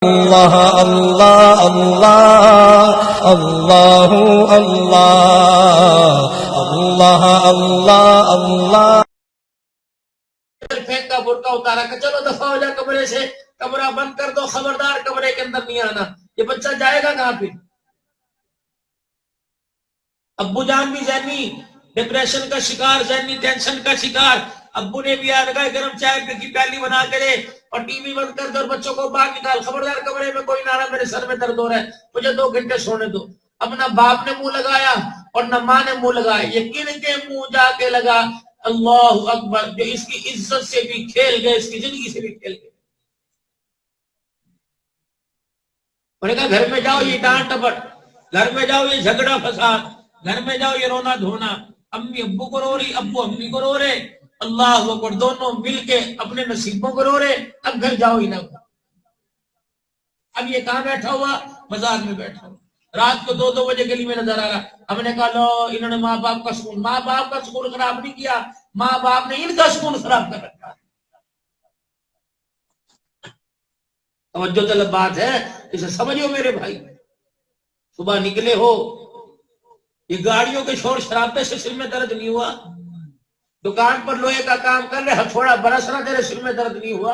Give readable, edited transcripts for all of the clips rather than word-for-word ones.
اللہ اللہ اللہ اللہ اللہ اللہ اللہ اللہ پھینکا برقع اتارا کہ چلو دفعہ ہو جا کمرے سے، کمرہ بند کر دو، خبردار کمرے کے اندر نہیں آنا۔ یہ بچہ جائے گا کہاں پھر؟ ابو جان بھی ذہنی ڈپریشن کا شکار، ذہنی ٹینشن کا شکار۔ ابو نے بھی آگے گرم چائے کی پیالی بنا کے دے اور ٹی وی بند کر دو اور بچوں کو باہر نکال، خبردار کمرے میں کوئی نہ رہا، میرے سر میں درد ہو رہا ہے، مجھے 2 گھنٹے سونے دو۔ اب نہ باپ نے منہ لگایا اور نہ ماں نے منہ لگایا، یقین کے منہ جا کے لگا اللہ اکبر، جو اس کی عزت سے بھی کھیل گئے، اس کی زندگی سے بھی کھیل گئے۔ انہوں نے کہا گھر میں جاؤ یہ ڈانٹ ٹپٹ، گھر میں جاؤ یہ جھگڑا فساد، گھر میں جاؤ یہ رونا دھونا، امی ابو کو رو رہی، ابو امی کو رو رہے، اللہ اکبر، دونوں مل کے اپنے نصیبوں کو رو رہے۔ اب گھر جاؤ ہی نہ۔ اب یہ کہاں بیٹھا ہوا؟ بازار میں بیٹھا ہوا، رات کو 2 بجے گلی میں نظر آ رہا۔ ہم نے کہا لو، انہوں نے ماں باپ کا سکون، ماں باپ کا سکون خراب نہیں کیا، ماں باپ نے ان کا سکون خراب کر رکھا۔ توجہ طلب بات ہے، اسے سمجھو میرے بھائی۔ صبح نکلے ہو، یہ گاڑیوں کے شور شرابے سے سر میں درد نہیں ہوا؟ دکان پر لوہے کا کام کر رہے، ہتھوڑا برس رہا، تیرے سر میں درد نہیں ہوا؟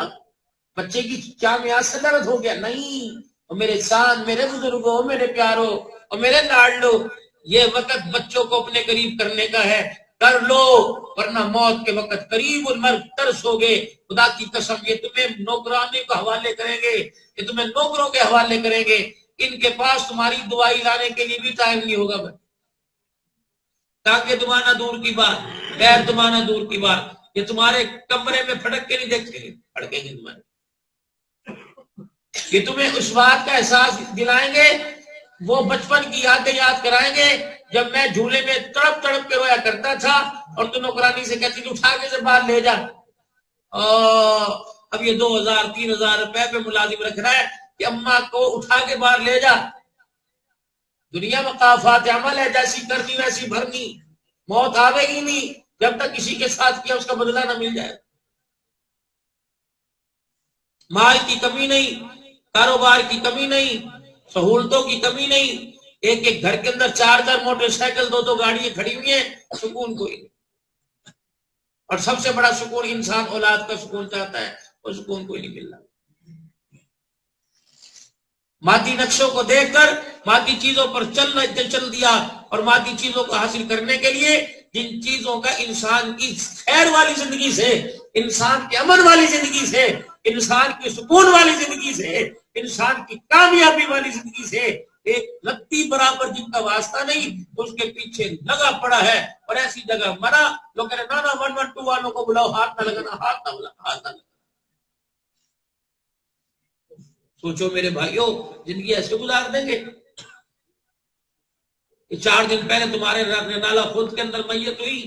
بچے کی چامیاز سے درد ہو گیا؟ نہیں۔ اور میرے سان، میرے بزرگوں، میرے پیاروں اور میرے لاڈلو، یہ وقت بچوں کو اپنے قریب کرنے کا ہے، کر لو، ورنہ موت کے وقت قریب المرگ ترس ہوگے۔ خدا کی قسم، یہ تمہیں نوکرانی کو حوالے کریں گے، یہ تمہیں نوکروں کے حوالے کریں گے، ان کے پاس تمہاری دعائی لانے کے لیے بھی ٹائم نہیں ہوگا۔ تاکہ تمہارا دور کی بات، غیر تمہارا دور کی بات، یہ تمہارے کمرے میں پھٹک کے نہیں دیکھیں گے، پھٹکیں گے تمہارے۔ یہ تمہیں اس بات کا احساس دلائیں گے، وہ بچپن کی یادیں یاد کرائیں گے جب میں جھولے میں تڑپ تڑپ کے رویا کرتا تھا اور تو نوکرانی سے کہتی تھی اٹھا کے سے باہر لے جا۔ اب یہ 2000-3000 روپے پہ ملازم رکھ رہا ہے کہ اماں کو اٹھا کے باہر لے جا۔ دنیا مقافات عمل ہے، جیسی کرنی ویسی بھرنی، موت آوے گی نہیں جب تک کسی کے ساتھ کیا اس کا بدلہ نہ مل جائے۔ مال کی کمی نہیں، کاروبار کی کمی نہیں، سہولتوں کی کمی نہیں، ایک ایک گھر کے اندر 4 موٹر سائیکل، 2 گاڑیاں کھڑی ہوئی ہیں، سکون کوئی نہیں۔ اور سب سے بڑا سکون انسان اولاد کا سکون چاہتا ہے، وہ سکون کوئی نہیں مل رہا۔ مادی نقشوں کو دیکھ کر مادی چیزوں پر چل دیا، اور مادی چیزوں کو حاصل کرنے کے لیے جن چیزوں کا انسان کی خیر والی زندگی سے، انسان کے امن والی زندگی سے، انسان کی سکون والی زندگی سے، انسان کی کامیابی والی زندگی سے ایک لتی برابر جن کا واسطہ نہیں، اس کے پیچھے لگا پڑا ہے، اور ایسی جگہ مرا لوگ کہہ رہے نا 112 والوں کو بلاؤ، ہاتھ نہ لگانا، ہاتھ نہ لگانا، ہاتھ نہ لگانا۔ سوچو میرے بھائیوں، زندگی ایسے گزار دیں گے؟ 4 دن پہلے تمہارے نالا خود کے اندر میت ہوئی،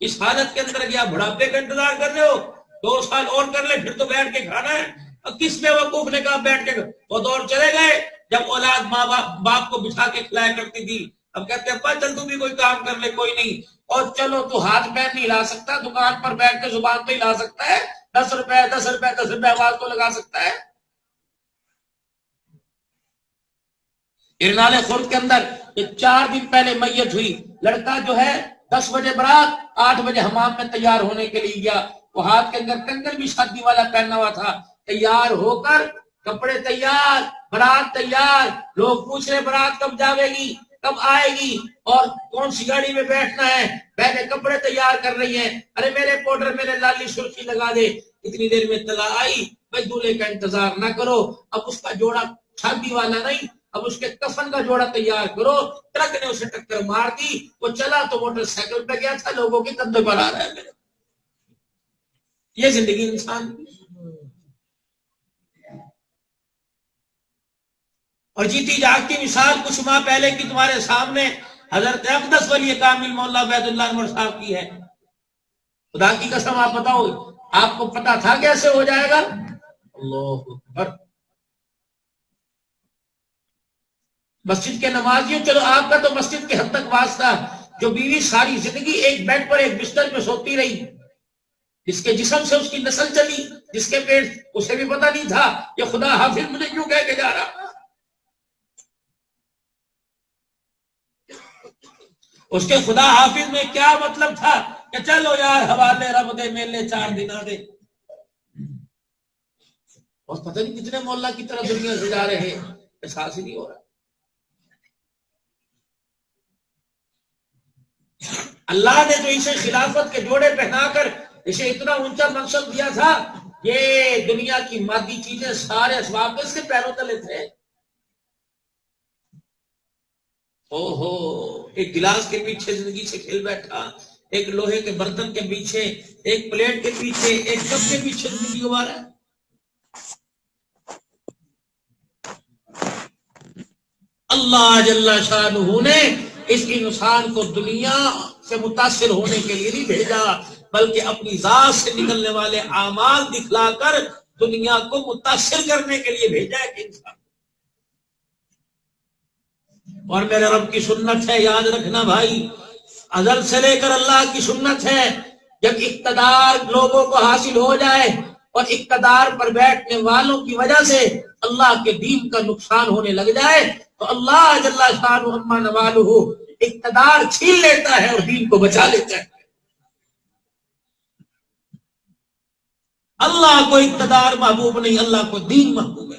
اس حالت کے اندر کیا بڑھاپے کا انتظار کر رہے ہو؟ 2 سال اور کر لے پھر تو بیٹھ کے کھانا ہے۔ اب کس بے وقوف نے کہا بیٹھ کے؟ وہ دور چلے گئے جب اولاد ماں باپ کو بٹھا کے کھلایا کرتی تھی۔ اب کہتے ہیں چل تو بھی کوئی کام کر لے، کوئی نہیں، اور چلو تو ہاتھ پیر نہیں ہلا سکتا، دکان پر بیٹھ کے زبان تو ہلا سکتا ہے، 10 روپے 10 روپے 10 روپے آواز تو لگا سکتا ہے۔ ارنال خرد کے اندر 4 دن پہلے میت ہوئی، لڑکا جو ہے 10 بجے برات، 8 بجے حمام میں تیار ہونے کے لیے گیا، وہ ہاتھ کے اندر کنگن بھی شادی والا پہنا ہوا تھا، تیار ہو کر کپڑے تیار، برات تیار، لوگ پوچھ رہے برات کب جاوے گی، کب آئے گی، اور کون سی گاڑی میں بیٹھنا ہے، بہنیں کپڑے تیار کر رہی ہیں، ارے میرے پاؤڈر میرے لالی سرخی لگا دے۔ اتنی دیر میں اطلاع آئی بھائی دولہے کا انتظار نہ کرو، اب اس کا جوڑا شادی والا نہیں، اب اس کے کفن کا جوڑا تیار کرو۔ ٹرک نے اسے ٹکر مار دی، وہ چلا تو موٹر سائیکل پہ گیا تھا، لوگوں کے کندھے پر آ رہا ہے میرے۔ یہ زندگی انسان کی۔ اور جیتی جاگتی مثال کچھ ماہ پہلے کی تمہارے سامنے حضرت اقدس ولی کامل مولا عبید اللہ انور صاحب کی ہے۔ خدا کی قسم آپ بتاؤ، آپ کو پتا تھا کیسے ہو جائے گا؟ اللہ اکبر۔ مسجد کے نمازیوں، چلو آپ کا تو مسجد کے حد تک واسطہ، جو بیوی ساری زندگی ایک بیڈ پر ایک بستر میں سوتی رہی، جس کے جسم سے اس کی نسل چلی، جس کے پیٹ، اسے بھی پتہ نہیں تھا کہ خدا حافظ مجھے کیوں کہہ کے جا رہا. اس کے خدا حافظ میں کیا مطلب تھا کہ چلو یار حوالے رب دے میلے 4 دن دے. اور پتہ نہیں کتنے مولا کی طرف دنیا سے جا رہے ہیں، احساس ہی نہیں ہو رہا. اللہ نے جو اسے خلافت کے جوڑے پہنا کر اسے اتنا اونچا منصب دیا تھا، یہ دنیا کی مادی چیزیں سارے اسباب اس کے پیروں تلے تھے. او ہو، ایک گلاس کے پیچھے زندگی سے کھل بیٹھا، ایک لوہے کے برتن کے پیچھے، ایک پلیٹ کے پیچھے، ایک کپ کے پیچھے زندگی گزار ہے. اللہ جل شانہ نے اس انسان کو دنیا سے متاثر ہونے کے لیے نہیں بھیجا، بلکہ اپنی ذات سے نکلنے والے اعمال دکھلا کر دنیا کو متاثر کرنے کے لیے بھیجا ہے کہ انسان. اور میرے رب کی سنت ہے، یاد رکھنا بھائی، ازل سے لے کر اللہ کی سنت ہے، جب اقتدار لوگوں کو حاصل ہو جائے اور اقتدار پر بیٹھنے والوں کی وجہ سے اللہ کے دین کا نقصان ہونے لگ جائے تو اللہ جل شانہ عما نوالہ اقتدار چھین لیتا ہے اور دین کو بچا لیتا ہے. اللہ کو اقتدار محبوب نہیں، اللہ کو دین محبوب ہے.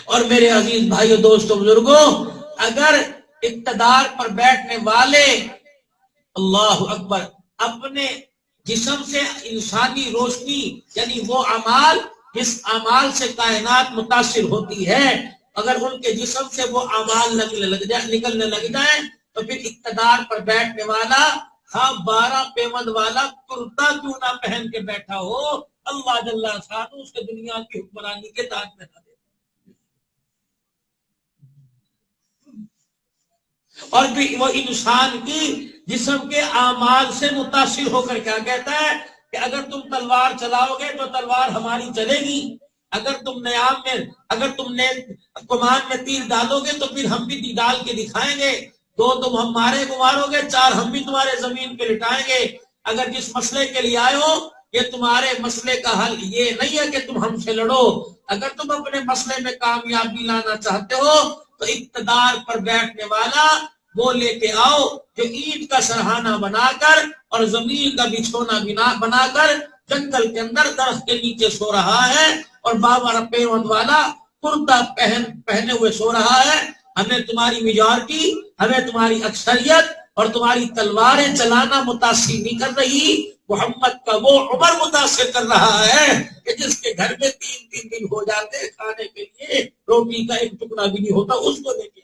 اور میرے عزیز بھائیو، دوستو، بزرگوں، اگر اقتدار پر بیٹھنے والے، اللہ اکبر، اپنے جسم سے انسانی روشنی یعنی وہ اعمال جس اعمال سے کائنات متاثر ہوتی ہے، اگر ان کے جسم سے وہ اعمال نکلنے لگ جائیں تو پھر اقتدار پر بیٹھنے والا 12 پیمند والا کرتا کیوں نہ پہن کے بیٹھا ہو، اللہ جل شانہ اس کے دنیا کی حکمرانی کے تاج میں نہ دے. اور بھی وہ انسان کی جسم کے اعمال سے متاثر ہو کر کیا کہتا ہے کہ اگر تم تلوار چلاؤ گے تو تلوار ہماری چلے گی، اگر تم نے کمان میں تیر ڈالو گے تو پھر ہم بھی ڈال کے دکھائیں گے، 2 تم ہمارے کو مارو گے، 4 ہم بھی تمہارے زمین پہ لٹائیں گے. اگر جس مسئلے کے لیے آئے ہو یہ تمہارے مسئلے کا حل یہ نہیں ہے کہ تم ہم سے لڑو، اگر تم اپنے مسئلے میں کامیابی لانا چاہتے ہو تو اقتدار پر بیٹھنے والا وہ لے کے آؤ جو اینٹ کا سرہانہ بنا کر اور زمین کا بچھونا بنا کر جنگل کے اندر درخت کے نیچے سو رہا ہے اور 12 پیوند والا کرتا پہنے ہوئے سو رہا ہے. ہمیں تمہاری میجورٹی، ہمیں تمہاری اکثریت اور تمہاری تلواریں چلانا متاثر نہیں کر رہی، محمد کا وہ عمر متاثر کر رہا ہے کہ جس کے گھر میں 3 دن ہو جاتے کھانے کے لیے روٹی کا ایک ٹکڑا بھی نہیں ہوتا، اس کو لے کے.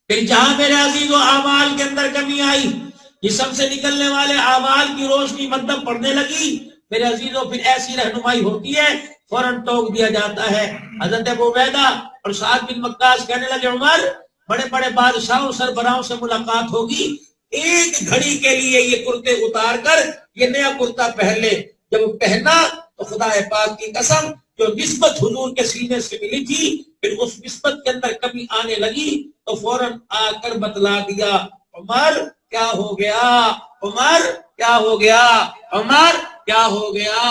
پھر جہاں میرے عزیز و اعمال کے اندر کمی آئی، جسم سے نکلنے والے اعمال کی روشنی مطلب پڑنے لگی، میرے عزیزوں پھر ایسی رہنمائی ہوتی ہے، فوراً ٹوک دیا جاتا ہے. حضرت ابو عبیدہ اور سعد بن وقاص کہنے لگے عمر، بڑے بڑے بادشاہوں سربراہوں سے ملاقات ہوگی، ایک گھڑی کے لیے یہ کرتے اتار کر یہ نیا کرتا پہن لے. جب وہ پہنا تو خدا پاک کی قسم جو نسبت حضور کے سینے سے ملی تھی پھر اس نسبت کے اندر کمی آنے لگی تو فوراً آ کر بتلا دیا، عمر کیا ہو گیا، عمر کیا ہو گیا، عمر کیا ہو گیا،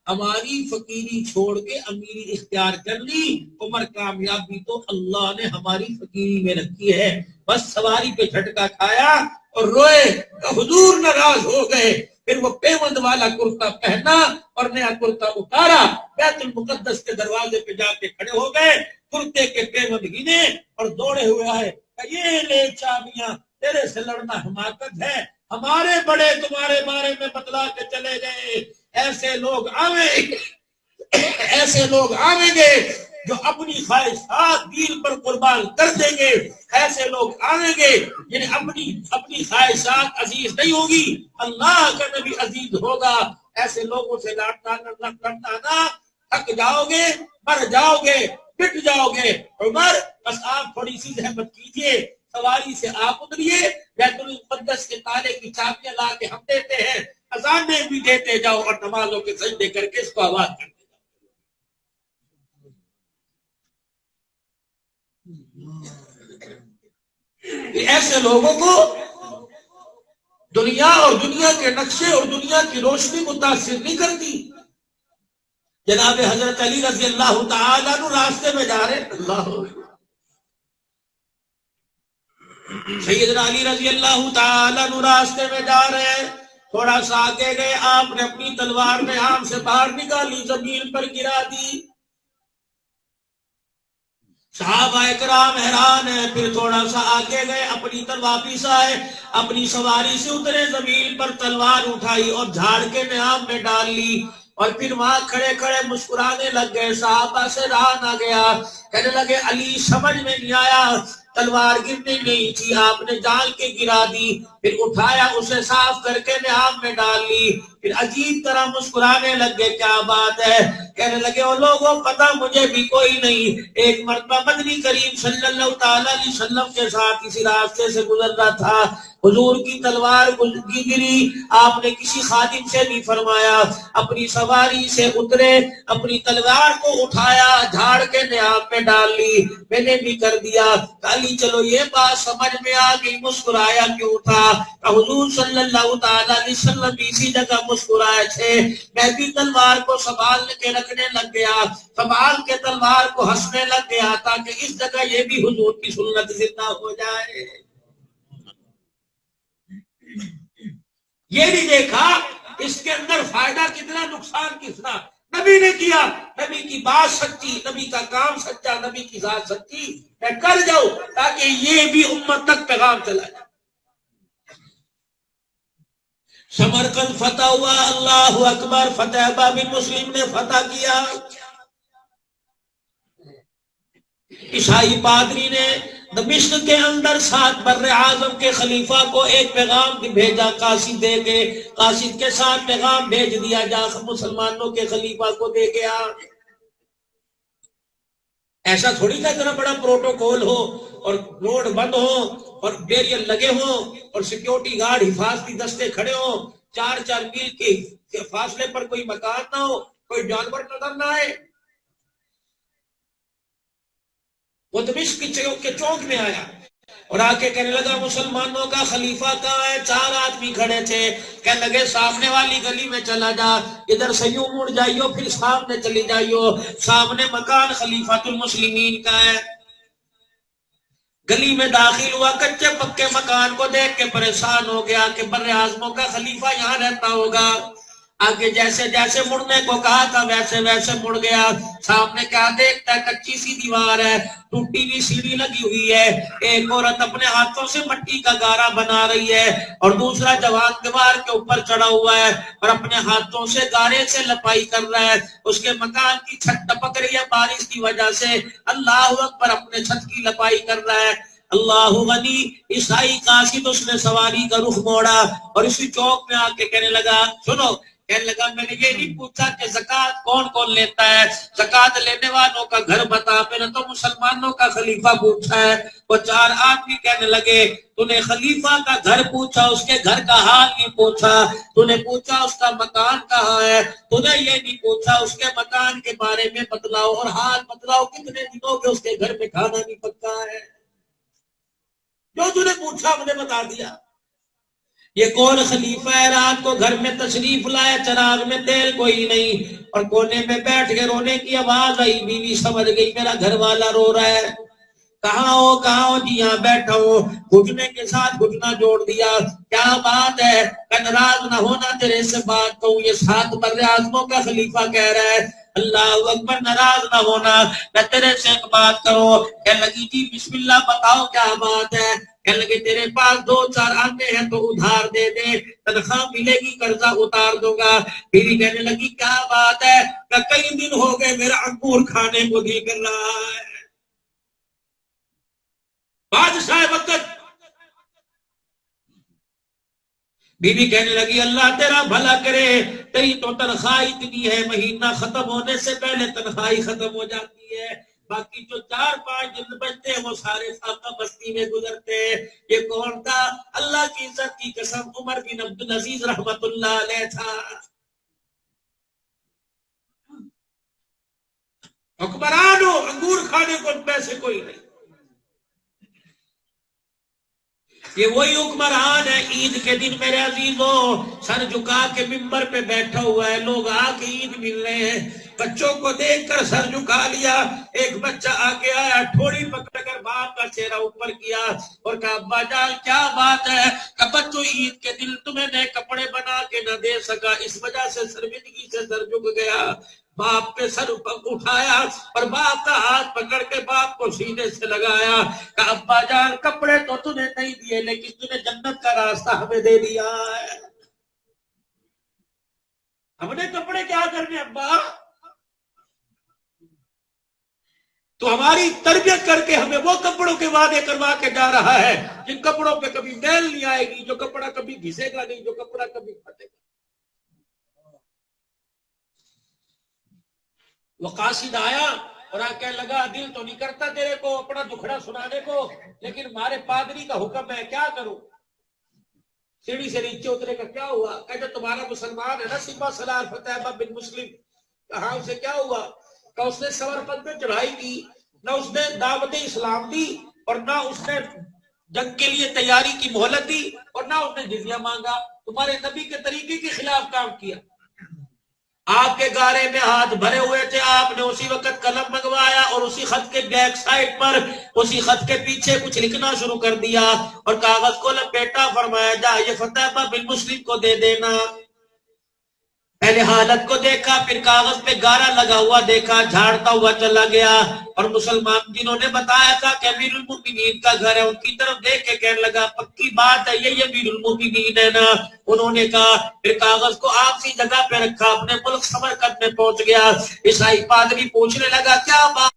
ہماری فقیری چھوڑ کے امیری اختیار کر لی. عمر کامیابی تو اللہ نے ہماری فقیری میں رکھی ہے، بس سواری پہ جھٹکا کھایا اور روئے، حضور ناراض ہو گئے. پھر وہ پیوند والا کرتا پہنا اور نیا کرتا اتارا، بیت المقدس کے دروازے پہ جا کے کھڑے ہو گئے، کرتے کے پیوند گنے اور دوڑے ہوئے آئے، یہ لے چابیاں، تیرے سے لڑنا حماقت ہے، ہمارے بڑے تمہارے بارے میں بتلا کے چلے گئے. ایسے لوگ آئیں گے جو اپنی خواہشات دین پر قربان کر دیں گے، ایسے لوگ آئیں گے جنہیں اپنی خواہشات عزیز نہیں ہوگی، اللہ کا نبی عزیز ہوگا. ایسے لوگوں سے لڑنا تھک جاؤ گے، مر جاؤ گے، پٹ جاؤ گے. عمر بس آپ تھوڑی سی زحمت کیجئے، سواری سے آپ اتریے، بیت المقدس کے تالے کی چابیاں لا کے ہم دیتے ہیں، اذانیں بھی دیتے جاؤ اور نمازوں کے سجدے کر کے اس کو آباد کرتے جاؤ. کہ ایسے لوگوں کو دنیا اور دنیا کے نقشے اور دنیا کی روشنی متاثر نہیں کرتی. جناب حضرت علی رضی اللہ تعالیٰ عنہ راستے میں جا رہے, اللہ سیدنا علی رضی اللہ تعالیٰ عنہ راستے میں جا رہے ہیں. تھوڑا سا آگے گئے, آپ نے اپنی تلوار میں آم سے باہر نکالی, زمین پر گرا دی. صحابہ کرام حیران ہیں. پھر تھوڑا سا آگے گئے, اپنی طرف واپس آئے, اپنی سواری سے اترے, زمین پر تلوار اٹھائی اور جھاڑ کے نیام میں ڈال لی, اور پھر وہاں کھڑے کھڑے مسکرانے لگ گئے. صحابہ سے رہا نہ گیا, کہنے لگے علی سمجھ میں نہیں آیا, تلوار گرنے نہیں تھی, آپ نے ڈال کے گرا دی, پھر اٹھایا, اسے صاف کر کے نیام میں ڈال لی. پھر عجیب طرح مسکرانے لگ گئے, کیا بات ہے؟ کہنے لگے او لوگوں پتہ مجھے بھی کوئی نہیں, ایک مرتبہ مدنی کریم صلی اللہ تعالی علیہ وسلم کے ساتھ کسی راستے سے گزر رہا تھا, حضور کی تلوار گری, آپ نے کسی خادم سے نہیں فرمایا, اپنی سواری سے اترے, اپنی تلوار کو اٹھایا, جھاڑ کے نیام میں ڈال لی, میں نے بھی کر دیا. علی چلو یہ بات سمجھ میں آ گئی, مسکرایا کیوں تھا؟ حضور صلی اللہ تعالی علیہ وسلم اسی جگہ مسکرائے تھے, میں بھی تلوار کو سنبھال کے رکھنے لگ گیا, سنبھال کے تلوار کو ہنسنے لگ گیا, تاکہ اس جگہ یہ بھی حضور کی سنت زندہ ہو جائے. یہ نہیں دیکھا اس کے اندر فائدہ کتنا, نقصان کتنا. نبی نے کیا, نبی کی بات سچی, نبی کا کام سچا, نبی کی ذات سچی, میں کر جاؤں تاکہ یہ بھی امت تک پیغام چلا جائے. سمرقند فتح ہوا, اللہ اکبر, فتح باب مسلم نے فتح کیا. عیسائی پادری نے دمشق کے اندر 7 بر اعظم کے خلیفہ کو ایک پیغام بھیجا, قاصد دے کے, قاصد کے ساتھ پیغام بھیج دیا, جا مسلمانوں کے خلیفہ کو دے گیا. ایسا تھوڑی تھا اتنا بڑا پروٹوکول ہو اور روڈ بند ہو اور بیریئر لگے ہوں اور سیکیورٹی گارڈ حفاظتی دستے کھڑے ہوں, 4 میل کے فاصلے پر کوئی مکان نہ ہو, کوئی جانور نظر نہ آئے. وہ دمشق کے چوک میں آیا اور آ کے کہنے لگا مسلمانوں کا خلیفہ کہاں ہے؟ 4 آدمی کھڑے تھے, کہنے لگے سامنے والی گلی میں چلا جا, ادھر سے یوں مڑ جائیو, پھر سامنے چلی جائیو, سامنے مکان خلیفۃ المسلمین کا ہے. گلی میں داخل ہوا, کچے پکے مکان کو دیکھ کے پریشان ہو گیا کہ بر اعظموں کا خلیفہ یہاں رہتا ہوگا. آگے جیسے جیسے مڑنے کو کہا تھا ویسے ویسے مڑ گیا. سامنے کیا دیکھتا ہے؟ کچی سی دیوار ہے, ٹوٹی ہوئی سیڑھی لگی ہوئی ہے, ایک عورت اپنے ہاتھوں سے مٹی کا گارا بنا رہی ہے, اور دوسرا جوان دیوار کے اوپر چڑھا ہوا ہے اور اپنے ہاتھوں سے گارے سے لپائی کر رہا ہے. اس کے مکان کی چھت ٹپک رہی ہے بارش کی وجہ سے, اللہ اکبر, اپنے چھت کی لپائی کر رہا ہے. اللہ غنی. عیسائی قاصد اس نے سواری کا رخ موڑا اور اسی چوک میں آ کے کہنے لگا, سنو, کہنے لگا میں نے یہ نہیں پوچھا کہ زکوٰۃ کون کون لیتا ہے, زکوٰۃ لینے والوں کا گھر بتا, میں نے تو مسلمانوں کا خلیفہ پوچھا ہے. وہ 4 آدمی کہنے لگے تو نے خلیفہ کا گھر پوچھا, اس کے گھر کا حال نہیں پوچھا, تو نے پوچھا اس کا مکان کہاں ہے, تو نے یہ نہیں پوچھا اس کے مکان کے بارے میں بتلاؤ اور حال بتلاؤ کتنے دنوں کے اس کے گھر میں کھانا نہیں پکا ہے. جو تو نے پوچھا مجھے بتا دیا. یہ کون خلیفہ ہے؟ رات کو گھر میں تشریف لایا, چراغ میں تیل کوئی نہیں, اور کونے میں بیٹھ کے رونے کی آواز آئی. بیوی سمجھ گئی میرا گھر والا رو رہا ہے. کہاں ہو؟ جی یہاں بیٹھا ہوں. گھٹنے کے ساتھ گھٹنا جوڑ دیا. کیا بات ہے؟ کہ ناراض نہ ہونا, تیرے سے بات کہوں. یہ 7 بر اعظموں کا خلیفہ کہہ رہا ہے, اللہ اکبر, ناراض نہ ہونا, میں تیرے سے ایک بات کروں. کہنے لگی جی بسم اللہ, بتاؤ کیا بات ہے. کہنے لگے تیرے پاس 2-4 آنے ہیں تو ادھار دے دے, تنخواہ ملے گی قرضہ اتار دوں گا. بیوی کہنے لگی کیا بات ہے؟ کہ کئی دن ہو گئے میرا انگور کھانے کو دل کر رہا ہے. بادشاہ وقت. بی بی کہنے لگی اللہ تیرا بھلا کرے, تیری تو تنخواہ اتنی ہے, مہینہ ختم ہونے سے پہلے تنخواہ ختم ہو جاتی ہے, باقی جو 4-5 دن بچتے ہیں وہ سارے فاقہ بستی میں گزرتے ہیں. یہ کون تھا؟ اللہ کی عزت کی قسم عمر بن عبد العزیز رحمت اللہ علیہ تھا. حکمران ہو, انگور کھانے کو پیسے کوئی نہیں. یہ وہی حکمران ہے عید کے دن میرے عزیزوں سر جھکا کے ممبر پہ بیٹھا ہوا ہے، لوگ آ کے عید مل رہے ہیں، بچوں کو دیکھ کر سر جھکا لیا، ایک بچہ آ کے آیا، ٹھوڑی پکڑ کر باپ کا چہرہ اوپر کیا اور کہا ابا جان کیا بات ہے؟ کہ بچوں عید کے دن تمہیں نئے کپڑے بنا کے نہ دے سکا، اس وجہ سے شرمندگی سے سر جھک گیا۔ باپ پہ سر اٹھایا اور باپ کا ہاتھ پکڑ کے باپ کو سینے سے لگایا کہ ابا جان کپڑے تو تمہیں نہیں دیے لیکن تمہیں جنت کا راستہ ہمیں دے دیا ہے۔ ہم نے کپڑے کیا کرنے ابا؟ تو ہماری تربیت کر کے ہمیں وہ کپڑوں کے وعدے کروا کے جا رہا ہے جن کپڑوں پہ کبھی میل نہیں آئے گی، جو کپڑا کبھی گھسے گا نہیں، جو کپڑا کبھی پھٹے گا۔ وہ قاصد آیا اور آ کہنے لگا دل تو نہیں کرتا تیرے کو اپنا دکھڑا سنانے کو، لیکن ہمارے پادری کا حکم ہے، کیا کروں؟ سیڑھی سے نیچے اترے کا کیا ہوا؟ کہتے تمہارا مسلمان ہے نا سپاہ سالار فتح بن مسلم، کہا اسے کیا ہوا؟ کہ اس نے سمرقند میں چڑھائی کی، نہ اس نے دعوت اسلام دی اور نہ اس نے جنگ کے لیے تیاری کی مہلت دی اور نہ اس نے جزیہ مانگا، تمہارے نبی کے طریقے کے خلاف کام کیا۔ آپ کے گارے میں ہاتھ بھرے ہوئے تھے، آپ نے اسی وقت قلم منگوایا اور اسی خط کے بیک سائڈ پر اسی خط کے پیچھے کچھ لکھنا شروع کر دیا اور کاغذ کو لپیٹا، فرمایا جا یہ فتح بن مسلم کو دے دینا۔ پہلے حالت کو دیکھا، پھر کاغذ پہ گارا لگا ہوا دیکھا، جھاڑتا ہوا چلا گیا اور مسلمان جنہوں نے بتایا تھا کہ امیر المومنین کا گھر ہے ان کی طرف دیکھ کے کہنے لگا پکی بات ہے یہ امیر المومنین ہے نا؟ انہوں نے کہا، پھر کاغذ کو آپ سی جگہ پہ رکھا، اپنے ملک سمرقند میں پہنچ گیا۔ عیسائی پادری پوچھنے لگا کیا بات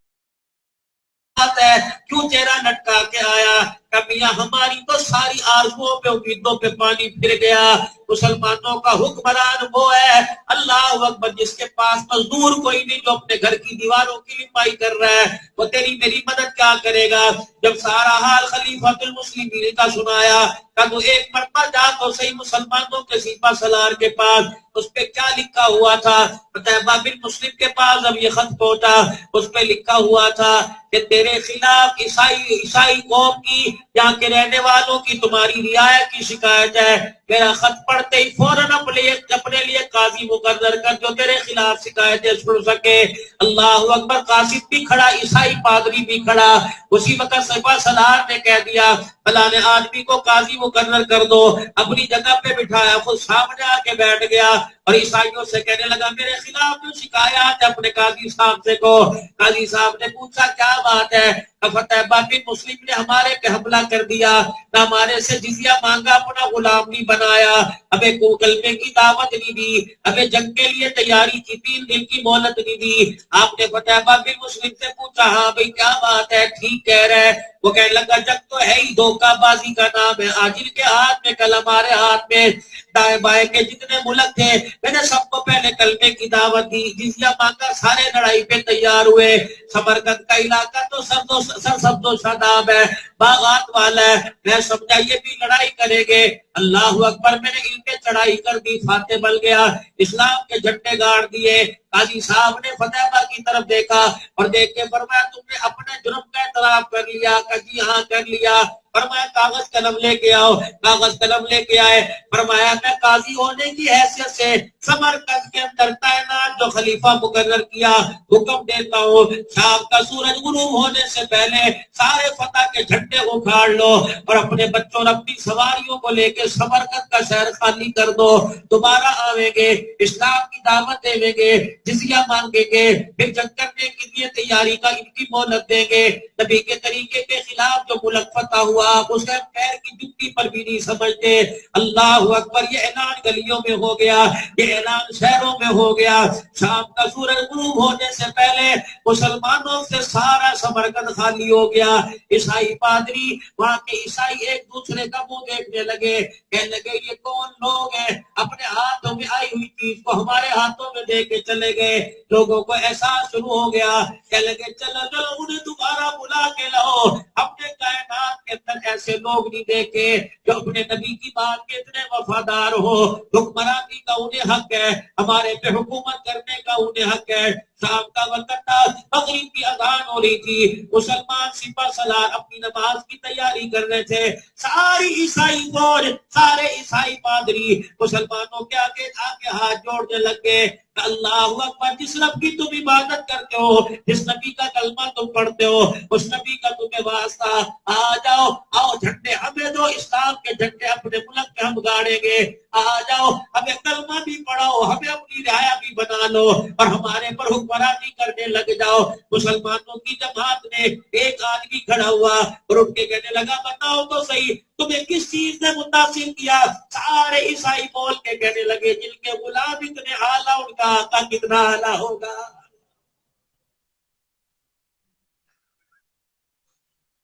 ہے، کیوں چہرہ لٹکا کے آیا؟ کہ میاں ہماری تو ساری آرزوؤں پہ امیدوں پہ پانی پھر گیا، مسلمانوں کا حکمران وہ ہے اللہ اکبر جس کے پاس مزدور کوئی نہیں، جو اپنے گھر کی دیواروں کی لپائی کر رہا ہے، وہ تیری میری مدد کیا کرے گا؟ جب سارا حال خلیفۃ المسلمین کا سنایا کہ تو ایک مرتبہ جا تو صحیح مسلمانوں کے سپاہ سالار کے پاس، اس پہ کیا لکھا ہوا تھا؟ فتح بن مسلم کے پاس جب یہ خط پہنچا اس پہ لکھا ہوا تھا کہ تیرے خلاف عیسائی قوم کی یہاں کے رہنے والوں کی تمہاری رعایا کی شکایت ہے۔ میرا خط پڑھتے ہی فوراً اپنے لیے قاضی مقرر کر جو تیرے خلاف شکایتیں سن سکے۔ اللہ اکبر، قاصد بھی کھڑا، عیسائی پادری بھی کھڑا۔ اسی وقت سپاہ سالار نے کہہ دیا فلاں آدمی کو قاضی مقرر کر دو، اپنی جگہ پہ بٹھایا، خود سامنے آ کے بیٹھ گیا اور عیسائیوں سے کہنے لگا میرے خلاف جو شکایات ہے اپنے قاضی صاحب سے کو۔ قاضی صاحب نے پوچھا کیا بات ہے؟ فتح بن مسلم نے ہمارے پہ حملہ کر دیا، نہ ہمارے سے جزیہ مانگا، اپنا غلام نہیں بنایا، ہمیں کلمے کی دعوت نہیں دی، ہمیں جنگ کے لیے تیاری کی 3 دن کی مہلت نہیں دی۔ آپ نے فتح بن مسلم سے پوچھا ہاں بھائی کیا بات ہے، ٹھیک کہہ رہے؟ وہ کہنے لگا جنگ تو ہے ہی، دھوکہ بازی کا نام ہے، آج ان کے ہاتھ میں کل ہمارے ہاتھ میں، دائیں بائیں کے جتنے ملک تھے میں نے سب کو پہلے کلمے کی دعوت دی، جزیہ مانگا، سارے لڑائی پہ تیار ہوئے۔ سمرقند کا علاقہ تو سرسبز و شاداب ہے، باغات والا ہے، میں سمجھا یہ بھی لڑائی کریں گے۔ اللہ اکبر، میں نے ان پہ چڑھائی کر دی، فاتح بن گیا، اسلام کے جھنڈے گاڑ دیے۔ قاضی صاحب نے فتح بہ کی طرف دیکھا اور دیکھ کے فرمایا تم نے اپنے جرم کا اعتراف کر لیا؟ کہ جی ہاں کر لیا۔ فرمایا کاغذ قلم لے کے آؤ، کاغذ قلم لے کے آئے۔ فرمایا میں قاضی ہونے کی حیثیت سے سمرقند کے اندر تعینات جو خلیفہ مقرر کیا حکم دیتا ہوں شام کا سورج غروب ہونے سے پہلے سارے فتح کے جھنڈے اکھاڑ لو اور اپنے بچوں اور اپنی سواریوں کو لے کے سمرقند کا شہر خالی کر دو، دوبارہ آویں گے، اسلام کی دعوت دیں گے، جزیہ مانگیں گے، پھر جنگ کرنے کے لیے تیاری کا ان کی مہلت دیں گے۔ نبی کے طریقے کے خلاف جو ملک فتح ہوا آپ اس کے پیر کی جوتی پر بھی نہیں سمجھتے۔ اللہ اکبر، یہ اعلان گلیوں میں ہو گیا، یہ اعلان شہروں میں ہو گیا۔ شام کا سورج غروب ہونے سے پہلے مسلمانوں سے سارا سمرقند خالی ہو گیا۔ عیسائی پادری وہاں کے عیسائی ایک دوسرے کا منہ دیکھنے لگے، کہنے لگے یہ کون لوگ ہیں اپنے ہاتھوں میں آئی ہوئی چیز کو ہمارے ہاتھوں میں دے کے چلے گئے۔ لوگوں کو احساس شروع ہو گیا، کہنے لگے چلو چلو انہیں دوبارہ بلا کے لاؤ، اپنے کائنات کے اندر ایسے لوگ نہیں دیکھے جو اپنے نبی کی بات کے اتنے وفادار ہو۔ حکمرانی کا انہیں حق ہے، ہمارے پہ حکومت کرنے کا انہیں حق ہے، شام کا وقت تھا، مغرب کی اذان ہو رہی تھی، مسلمان سپہ سالار اپنی نماز کی تیاری کر رہے تھے، ساری عیسائی فوج، سارے عیسائی پادری مسلمانوں کے آگے آگے ہاتھ جوڑنے لگے، اللہ اکبر، جس رب کی تم عبادت کرتے ہو، جس نبی کا کلمہ تم پڑھتے ہو، اس نبی کا تمہیں واسطہ، آ جاؤ، آؤ جھنڈے ہمیں دو، اسلام کے جھنڈے اپنے ملک میں ہم گاڑیں گے، آ جاؤ، ہمیں کلمہ بھی پڑھاؤ، ہمیں اپنی رعایا بھی بنا لو اور ہمارے پر حکمرانی کرنے لگ جاؤ۔ مسلمانوں کی جماعت میں ایک آدمی کھڑا ہوا اور اٹھ کے کہنے لگا، بتاؤ تو صحیح تمہیں کس چیز نے متاثر کیا؟ سارے عیسائی بول کے کہنے لگے، جن کے غلام اتنے اعلیٰ، ان کا آقا کتنا اعلیٰ ہوگا۔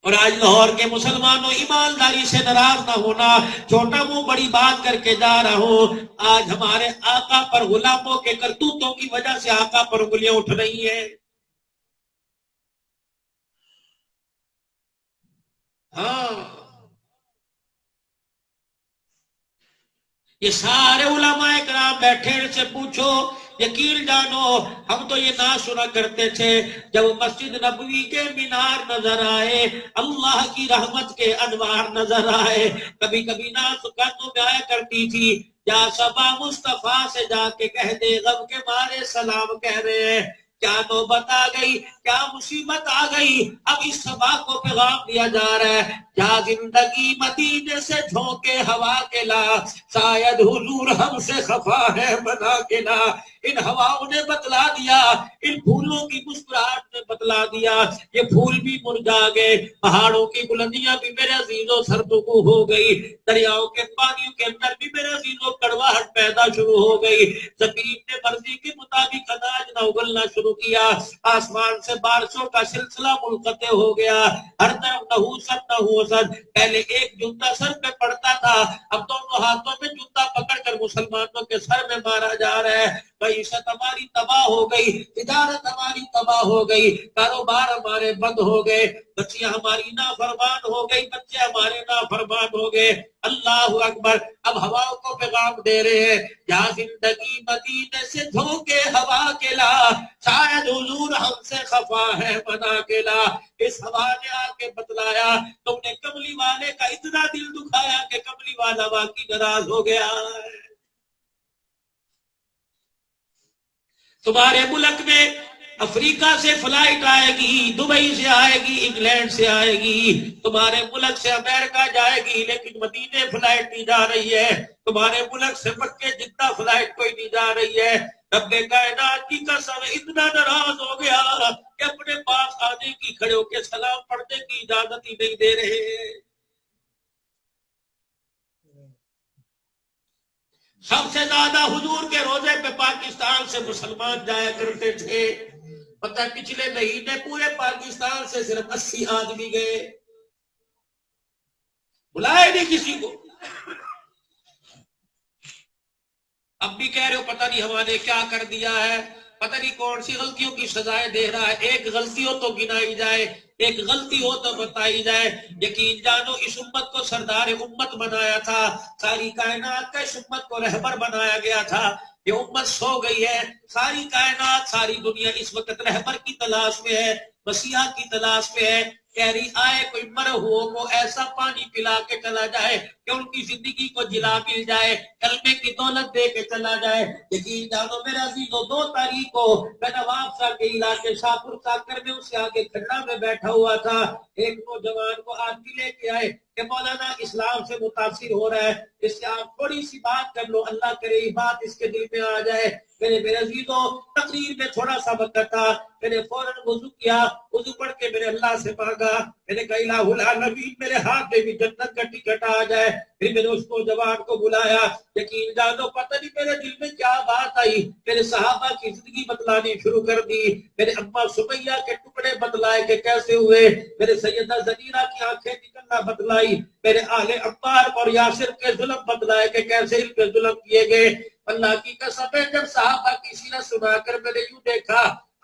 اور آج لاہور کے مسلمانوں، ایمانداری سے ناراض نہ ہونا، چھوٹا منہ بڑی بات کر کے جا رہا ہوں، آج ہمارے آقا پر غلاموں کے کرتوتوں کی وجہ سے آقا پر انگلیاں اٹھ رہی ہیں۔ ہاں، یہ سارے علماء کرام بیٹھے، ان سے پوچھو، یقین جانو، ہم تو یہ نہ سنا کرتے تھے، جب مسجد نبوی کے مینار نظر آئے، اللہ کی رحمت کے انوار نظر آئے، کبھی کبھی ناس کانوں میں آیا کرتی تھی، یا صبا مصطفیٰ سے جا کے کہہ دے، غم کے مارے سلام کہہ رہے ہیں، کیا نوبت آ گئی، کیا مصیبت آ گئی، اب اس صبا کو پیغام دیا جا رہا ہے، کیا زندگی مدینے سے جھونکے ہوا کے لا، شاید حضور ہم سے خفا ہے بنا کے لا۔ ان ہواؤں نے بتلا دیا، ان پھولوں کی مسکراہٹ نے بتلا دیا، یہ پھول بھی مرجھا گئے، پہاڑوں کی بلندیاں بھی میرے عزیزوں سربگو ہو گئی، دریاؤں کے پانیوں کے اندر بھی میرے عزیزوں کڑواہٹ پیدا شروع ہو گئی، زمین نے مرضی کے مطابق اناج نہ اگلنا شروع کیا، آسمان سے بارشوں کا سلسلہ منقطع ہو گیا، ہر طرف نحوست، پہلے ایک جوتا سر پہ پڑتا تھا، اب دونوں ہاتھوں میں جوتا پکڑ کر مسلمانوں کے سر میں مارا جا رہا ہے، معیشت ہماری تباہ ہو گئی، تجارت ہماری تباہ ہو گئی، کاروبار ہمارے بند ہو گئے، بچیاں ہماری نافرمان ہو گئی، بچے ہمارے نافرمان ہو گئے۔ اللہ اکبر، اب ہواؤں کو پیغام دے رہے ہیں، یا زندگی مدینے سے دھوکے ہوا کے لا، شاید حضور ہم سے خفا ہے بنا کے لا۔ اس ہوا نے آ کے بتلایا، تم نے کملی والے کا اتنا دل دکھایا کہ کملی والا واقعی ناراض ہو گیا ہے۔ تمہارے ملک میں افریقہ سے فلائٹ آئے گی، دبئی سے آئے گی، انگلینڈ سے آئے گی، تمہارے ملک سے امریکہ جائے گی، لیکن مدینے فلائٹ نہیں جا رہی ہے، تمہارے ملک سے مکے جدہ فلائٹ کوئی نہیں جا رہی ہے۔ رب کائنات کی قسم اتنا ناراض ہو گیا کہ اپنے پاس آنے کی، کھڑے ہو کے سلام پڑھنے کی اجازت ہی نہیں دے رہے۔ سب سے زیادہ حضور کے روزے پہ پاکستان سے مسلمان جایا کرتے تھے، پتہ پچھلے مہینے پورے پاکستان سے صرف 80 آدمی گئے، بلائے نہیں کسی کو۔ اب بھی کہہ رہے ہو پتہ نہیں ہمارے کیا کر دیا ہے، پتہ نہیں کون سی غلطیوں کی سزائیں دے رہا ہے، ایک غلطی ہو تو گنائی جائے، ایک غلطی ہو تو بتائی جائے۔ یقین جانو، اس امت کو سردار امت بنایا تھا، ساری کائنات کا اس امت کو رہبر بنایا گیا تھا، یہ امت سو گئی ہے، ساری کائنات، ساری دنیا اس وقت رہبر کی تلاش میں ہے، مسیحا کی تلاش میں ہے، کہہ رہی آئے کوئی مرے ہوئے کو ایسا پانی پلا کے چلا جائے کہ ان کی زندگی کو جلا مل جائے، کلمے کی دولت دے کے چلا جائے۔ یقین جانو میرے عزیزو، 2 تاریخ کو میں نواب صاحب کے علاقے شاہپور ساکر میں اس سے آگے کھڑا میں بیٹھا ہوا تھا، ایک نوجوان کو آدمی لے کے آئے کہ مولانا اسلام سے متاثر ہو رہا ہے، اس سے آپ تھوڑی سی بات کر لو، اللہ کرے یہ بات اس کے دل میں آ جائے۔ میرے عزیزو، تقریر میں تھوڑا سا وقت تھا، میں نے فوراً وضو کیا، وضو پڑھ کے میرے اللہ سے مانگا، میں نے کہا الہ العالمین میرے ہاتھ میں بھی جنت کا ٹکٹ آ جائے۔ پھر میں نے اس نوجوان کو بلایا، یقین جانو پتہ نہیں میرے دل میں کیا بات آئی، میرے صحابہ کی زندگی بتلانی شروع کر دی، میرے اماں سمیہ کے ٹکڑے بتلائے کہ کیسے ہوئے، میرے سیدہ زنیرہ کی آنکھیں نکلنا بتلائی، میرے آل عمار اور یاسر کے ظلم بتلائے کہ کیسے ان پہ ظلم کیے گئے۔ اللہ کی قسم ہے، جب صحابہ کی سیرت سنا کر میں نے یوں دیکھا،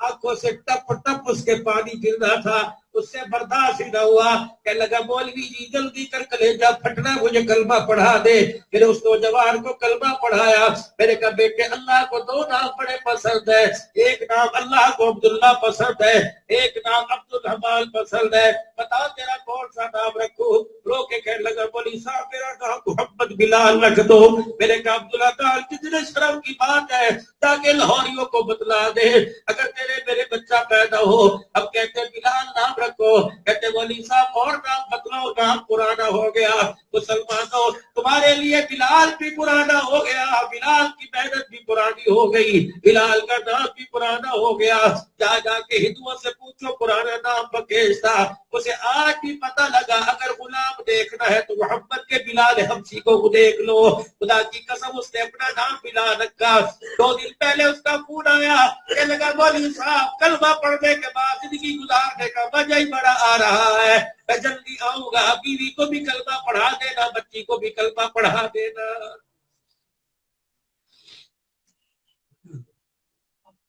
آنکھوں سے ٹپ ٹپ اس کے پانی گر رہا تھا، اس سے برداشت ہی نہ ہوا، کہنے لگا مولوی جی جلدی کر کلیجہ پھٹنا، مجھے کلمہ پڑھا دے۔ پھر اس نوجوان کو کلمہ پڑھایا۔ میرے کہا بیٹے اللہ کو دو نام بڑے پسند ہے، ایک نام اللہ کو عبداللہ پسند ہے، ایک نام عبد الرحمان پسند ہے، بتا تیرا کون سا نام رکھوں؟ رو کے کہنے لگا مولوی صاحب میرا نام محمد بلال رکھ دو۔ میرے کہا عبداللہ کتنے شرم کی بات ہے، تاکہ لاہوریوں کو بتلا دے، اگر میرے بچہ پیدا ہو اب کہتے بلال نام رکھو، کہتے مولوی صاحب اور نام بتلاؤ، نام پرانا ہو گیا۔ مسلمانوں تمہارے لیے بلال بھی پرانا ہو گیا، بلال کی محنت بھی پرانی ہو گئی، بلال کا نام بھی پرانا ہو گیا۔ جا جا کے ہندوؤں سے پوچھو پرانا نام بکیش تھا، اسے آج بھی پتہ لگا اگر غلام دیکھنا ہے تو محمد کے بلال حبشی کو دیکھ لو۔ خدا کی قسم اس نے اپنا نام بلال رکھا۔ 2 دن پہلے اس کا فون آیا، کہنے لگا مولوی صاحب کلمہ پڑھنے کے بعد زندگی گزارنے کا مزہ ہی بڑا آ رہا ہے، میں جلدی آؤں گا، بیوی کو بھی کلمہ پڑھا دینا، بچی کو بھی کلمہ پڑھا دینا۔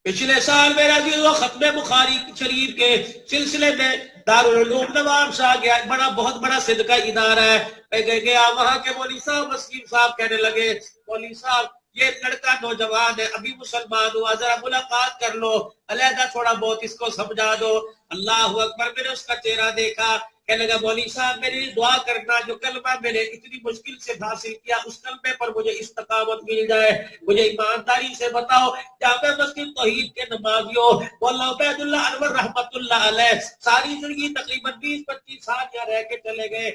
پچھلے سال میرا جو ختم بخاری شریف کے سلسلے میں دارالعلوم نواب شاہ گیا، بہت بڑا صدقہ ادارہ ہے، میں گیا وہاں کے مولوی صاحب مسکین صاحب کہنے لگے مولوی صاحب یہ لڑکا نوجوان ہے ابھی مسلمان ہوا، ذرا ملاقات کر لو، علیحدہ تھوڑا بہت اس کو سمجھا دو۔ اللہ اکبر، میں نے اس کا چہرہ دیکھا، کہنے لگا مولوی صاحب میری دعا کرنا جو کلمہ میں نے اتنی مشکل سے حاصل کیا اس کلمے پر مجھے استقامت مل جائے، مجھے ایمانداری سے بتاؤ۔ جامع مسجد توحید کے نمازیوں مولانا عبید اللہ انور رحمت اللہ علیہ ساری زندگی تقریباً 20-25 سال یہاں رہ کے چلے گئے،